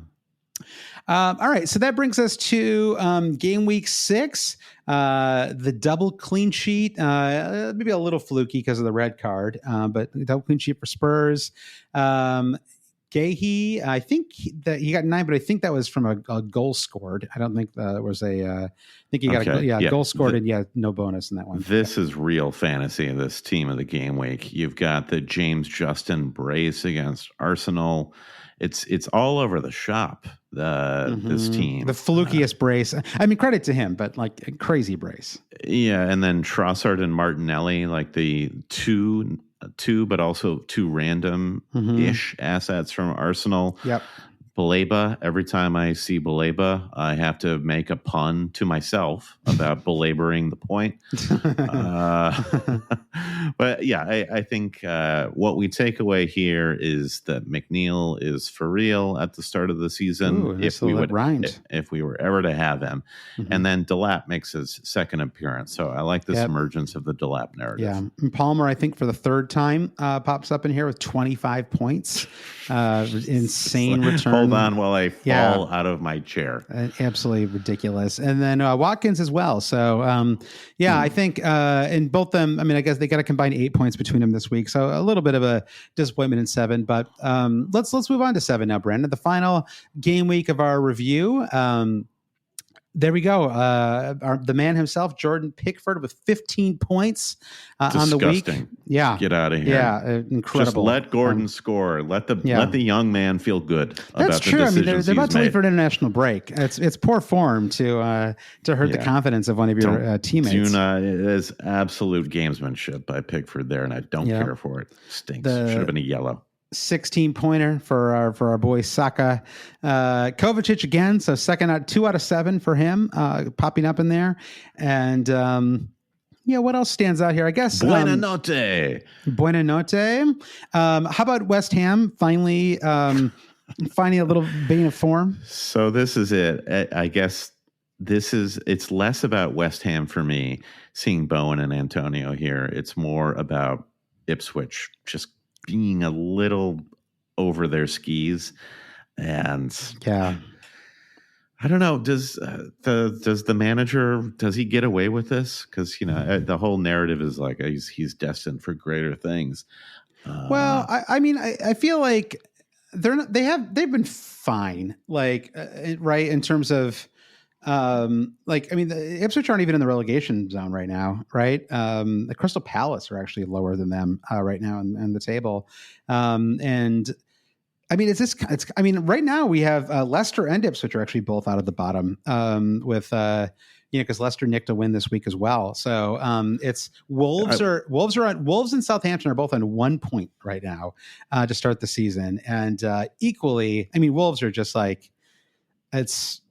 [SPEAKER 1] All right, so that brings us to game week 6, the double clean sheet, maybe a little fluky because of the red card, but double clean sheet for Spurs. Gahey, I think that he got 9, but I think that was from a goal scored. I don't think that was I think he got a goal scored and no bonus in that one.
[SPEAKER 2] This is real fantasy, this team of the game week. You've got the James Justin brace against Arsenal. It's all over the shop, this team.
[SPEAKER 1] The flukiest brace. I mean, credit to him, but like a crazy brace.
[SPEAKER 2] Yeah, and then Trossard and Martinelli, like the two, but also 2 random-ish assets from Arsenal.
[SPEAKER 1] Yep.
[SPEAKER 2] Baleba, every time I see Baleba, I have to make a pun to myself about belaboring the point. But I think what we take away here is that McNeil is for real at the start of the season. If we were ever to have him. And then Delap makes his second appearance. So I like this emergence of the Delap narrative.
[SPEAKER 1] Yeah. And Palmer, I think for the 3rd time, pops up in here with 25 points. Insane return.
[SPEAKER 2] Hold on while I fall out of my chair.
[SPEAKER 1] Absolutely ridiculous. And then Watkins as well. So, I think in both them, I mean, I guess they got to combine 8 points between them this week. So a little bit of a disappointment in 7. But let's move on to 7 now, Brandon. The final game week of our review. There we go. The man himself, Jordan Pickford, with 15 points on the week. Yeah,
[SPEAKER 2] get out of here.
[SPEAKER 1] Yeah, incredible.
[SPEAKER 2] Just let Gordon score. Let the young man feel good.
[SPEAKER 1] That's
[SPEAKER 2] about
[SPEAKER 1] true.
[SPEAKER 2] The
[SPEAKER 1] I mean, they're about to leave for an international break. It's poor form to hurt the confidence of one of your teammates.
[SPEAKER 2] It is absolute gamesmanship by Pickford there, and I don't care for it. Stinks. Should have been a yellow.
[SPEAKER 1] 16-pointer for our boy Saka. Kovacic again, so 2 out of 7 for him, popping up in there. And what else stands out here? I guess
[SPEAKER 2] Buena notte.
[SPEAKER 1] How about West Ham finally finding a little vein of form?
[SPEAKER 2] So this is it. I guess it's less about West Ham for me, seeing Bowen and Antonio here. It's more about Ipswich just being a little over their skis. And I don't know, does the manager, does he get away with this? Because the whole narrative is like he's destined for greater things.
[SPEAKER 1] Well, I mean, I feel like they've been fine, like right in terms of the Ipswich aren't even in the relegation zone right now, right? The Crystal Palace are actually lower than them right now in the table. And I mean, right now we have Leicester and Ipswich are actually both out of the bottom with because Leicester nicked a win this week as well. So it's Wolves and Southampton are both on 1 point right now to start the season, and equally, I mean, Wolves are just like it's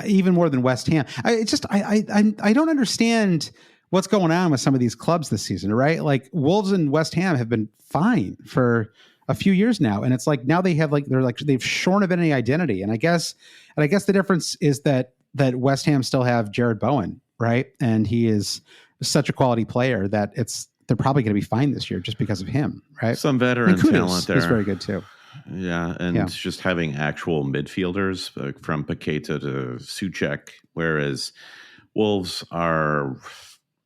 [SPEAKER 1] even more than West Ham. I don't understand what's going on with some of these clubs this season, right? Like Wolves and West Ham have been fine for a few years now, and it's like now they've shorn of any identity. And I guess the difference is that West Ham still have Jared Bowen, right? And he is such a quality player that they're probably going to be fine this year just because of him, right?
[SPEAKER 2] Some veteran talent there.
[SPEAKER 1] He's very good too.
[SPEAKER 2] Yeah, and just having actual midfielders from Paqueta to Souček, whereas Wolves are,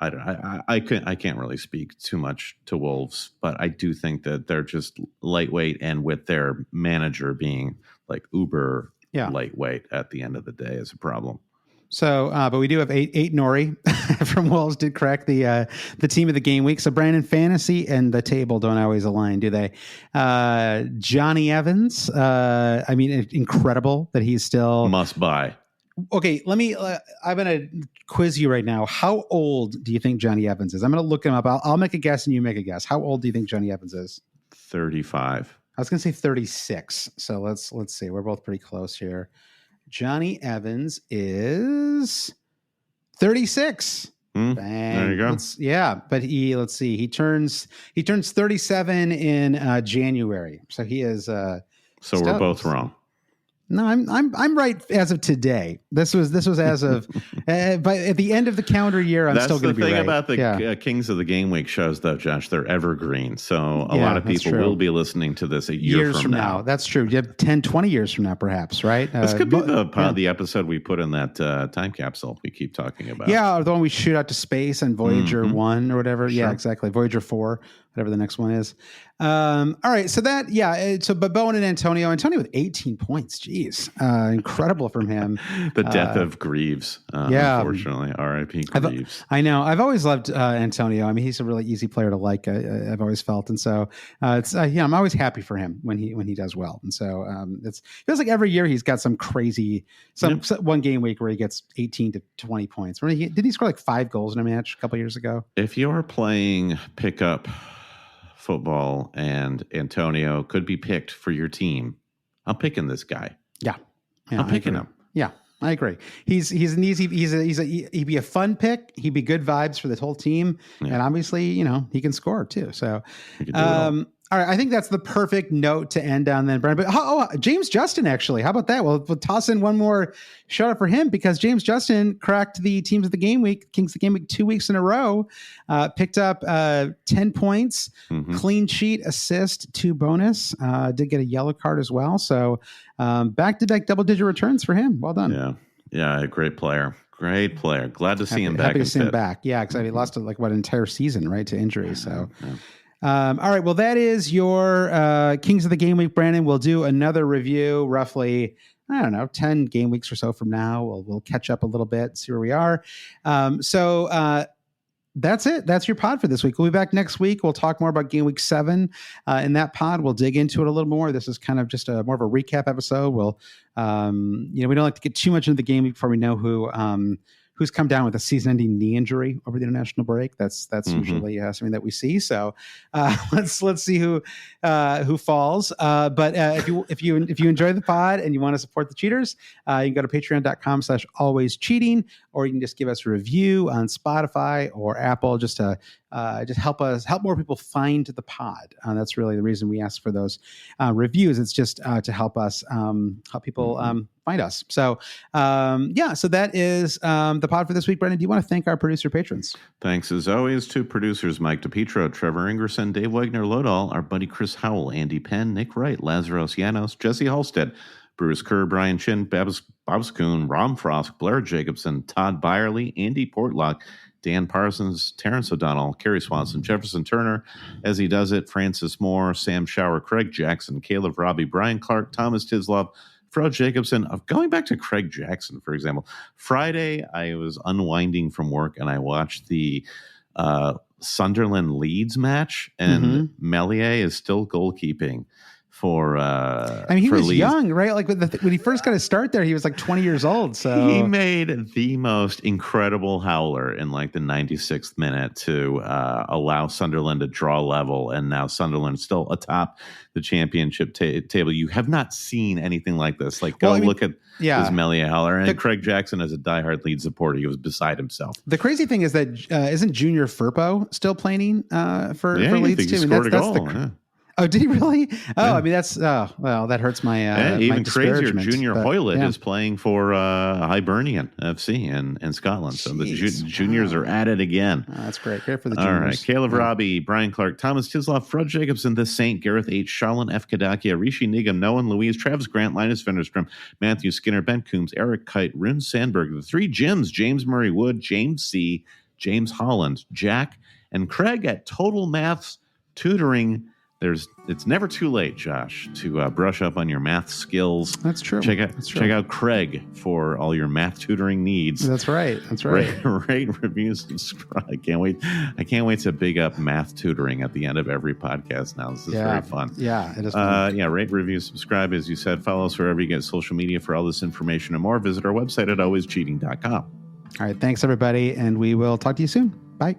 [SPEAKER 2] I can't really speak too much to Wolves, but I do think that they're just lightweight, and with their manager being like uber lightweight at the end of the day is a problem.
[SPEAKER 1] So, but we do have eight Nori from Wolves did crack the team of the game week. So Brandon, fantasy and the table don't always align, do they? Johnny Evans, I mean, incredible that he's still
[SPEAKER 2] must buy.
[SPEAKER 1] Okay, let me. I'm going to quiz you right now. How old do you think Johnny Evans is? I'm going to look him up. I'll make a guess and you make a guess. How old do you think Johnny Evans is?
[SPEAKER 2] 35.
[SPEAKER 1] I was going to say 36. So let's see. We're both pretty close here. Johnny Evans is 36.
[SPEAKER 2] There you go.
[SPEAKER 1] But let's see. He turns 37 in January. So he is.
[SPEAKER 2] So we're both wrong.
[SPEAKER 1] No, I'm right as of today. This was as of, but at the end of the calendar year, I'm still going to be right.
[SPEAKER 2] That's the thing about the Kings of the Game Week shows, though, Josh. They're evergreen, so a lot of people will be listening to this years from now.
[SPEAKER 1] That's true. You have 10, 20 years from now, perhaps, right?
[SPEAKER 2] This could be the episode we put in that time capsule we keep talking about.
[SPEAKER 1] Yeah, or the one we shoot out to space on Voyager 1 or whatever. Sure. Yeah, exactly. Voyager 4, whatever the next one is. All right, so but Bowen and Antonio with 18 points. Jeez, incredible from him.
[SPEAKER 2] The death of Greaves, unfortunately. R.I.P. Greaves.
[SPEAKER 1] I know. I've always loved Antonio. I mean, he's a really easy player to like. I've always felt, and so I'm always happy for him when he does well. And so it feels like every year he's got some crazy one game week where he gets 18 to 20 points. Did he score like 5 goals in a match a couple years ago?
[SPEAKER 2] If you're playing pickup football and Antonio could be picked for your team, I'm picking this guy.
[SPEAKER 1] Yeah,
[SPEAKER 2] I'm picking him.
[SPEAKER 1] Yeah, I agree. He'd be a fun pick. He'd be good vibes for the whole team, and obviously, he can score too. So, all right, I think that's the perfect note to end on then, Brandon. But James Justin, actually, how about that? We'll toss in one more shout out for him because James Justin cracked the Kings of the Game Week 2 weeks in a row, picked up 10 points, clean sheet, assist, 2 bonus, did get a yellow card as well. So back-to-back double-digit returns for him. Well done.
[SPEAKER 2] Yeah, a great player. Great player. Glad to see him back.
[SPEAKER 1] Happy to see him back. Yeah, because he lost an entire season, right, to injury. So. All right. Well, that is your Kings of the Game Week, Brandon. We'll do another review roughly, 10 game weeks or so from now. We'll catch up a little bit, see where we are. So that's it. That's your pod for this week. We'll be back next week. We'll talk more about Game Week 7. In that pod, we'll dig into it a little more. This is kind of just more of a recap episode. We'll, we don't like to get too much into the game week before we know who's come down with a season-ending knee injury over the international break. That's usually something that we see. So let's see who falls. But if you enjoy the pod and you want to support the cheaters, you can go to patreon.com/alwayscheating, or you can just give us a review on Spotify or Apple just to help more people find the pod. That's really the reason we ask for those reviews. It's just to help us help people find us. So so that is the pod for this week. Brendan, do you want to thank our producer patrons?
[SPEAKER 2] Thanks as always to producers Mike DePietro, Trevor Ingerson, Dave Wagner-Lodahl, our buddy Chris Howell, Andy Penn, Nick Wright, Lazarus Llanos, Jesse Halstead, Bruce Kerr, Brian Chin, Babs Kuhn, Rom Frost, Blair Jacobson, Todd Byerly, Andy Portlock, Dan Parsons, Terrence O'Donnell, Kerry Swanson, Jefferson Turner, as he does it, Francis Moore, Sam Shower, Craig Jackson, Caleb Robbie, Brian Clark, Thomas Tislov, Fro Jacobson. Going back to Craig Jackson, for example, Friday I was unwinding from work and I watched the Sunderland Leeds match, and Melier is still goalkeeping. for
[SPEAKER 1] I mean, he was
[SPEAKER 2] Leeds.
[SPEAKER 1] young, right? Like when he first got to start there, he was like 20 years old. So
[SPEAKER 2] he made the most incredible howler in like the 96th minute to allow Sunderland to draw level, and now Sunderland still atop the championship table. You have not seen anything like this. Like, look at this Melia howler. And Craig Jackson, as a diehard Leeds supporter, he was beside himself.
[SPEAKER 1] The crazy thing is that isn't Junior Firpo still playing for Leeds too?
[SPEAKER 2] He scored a goal.
[SPEAKER 1] Oh, did he really? Oh, yeah. I mean, that hurts my
[SPEAKER 2] even
[SPEAKER 1] my
[SPEAKER 2] crazier. Junior Hoylett is playing for Hibernian FC in Scotland. So the juniors are at it again.
[SPEAKER 1] Oh, that's great. Great for the juniors.
[SPEAKER 2] All right. Caleb Robbie, Brian Clark, Thomas Tisloff, Fred Jacobson, The Saint, Gareth H., Charlene F. Kadakia, Rishi Nigam, Noah Louise, Travis Grant, Linus Vinderstrom, Matthew Skinner, Ben Coombs, Eric Kite, Rune Sandberg, the three Jims, James Murray Wood, James C., James Holland, Jack, and Craig at Total Maths Tutoring. It's never too late, Josh, to brush up on your math skills.
[SPEAKER 1] That's true.
[SPEAKER 2] Check out Craig for all your math tutoring needs.
[SPEAKER 1] That's right.
[SPEAKER 2] Rate, review, subscribe. I can't wait to big up math tutoring at the end of every podcast now. This is very fun.
[SPEAKER 1] Yeah, it is fun.
[SPEAKER 2] Rate, review, subscribe. As you said, follow us wherever you get social media for all this information and more. Visit our website at alwayscheating.com.
[SPEAKER 1] All right. Thanks, everybody. And we will talk to you soon. Bye.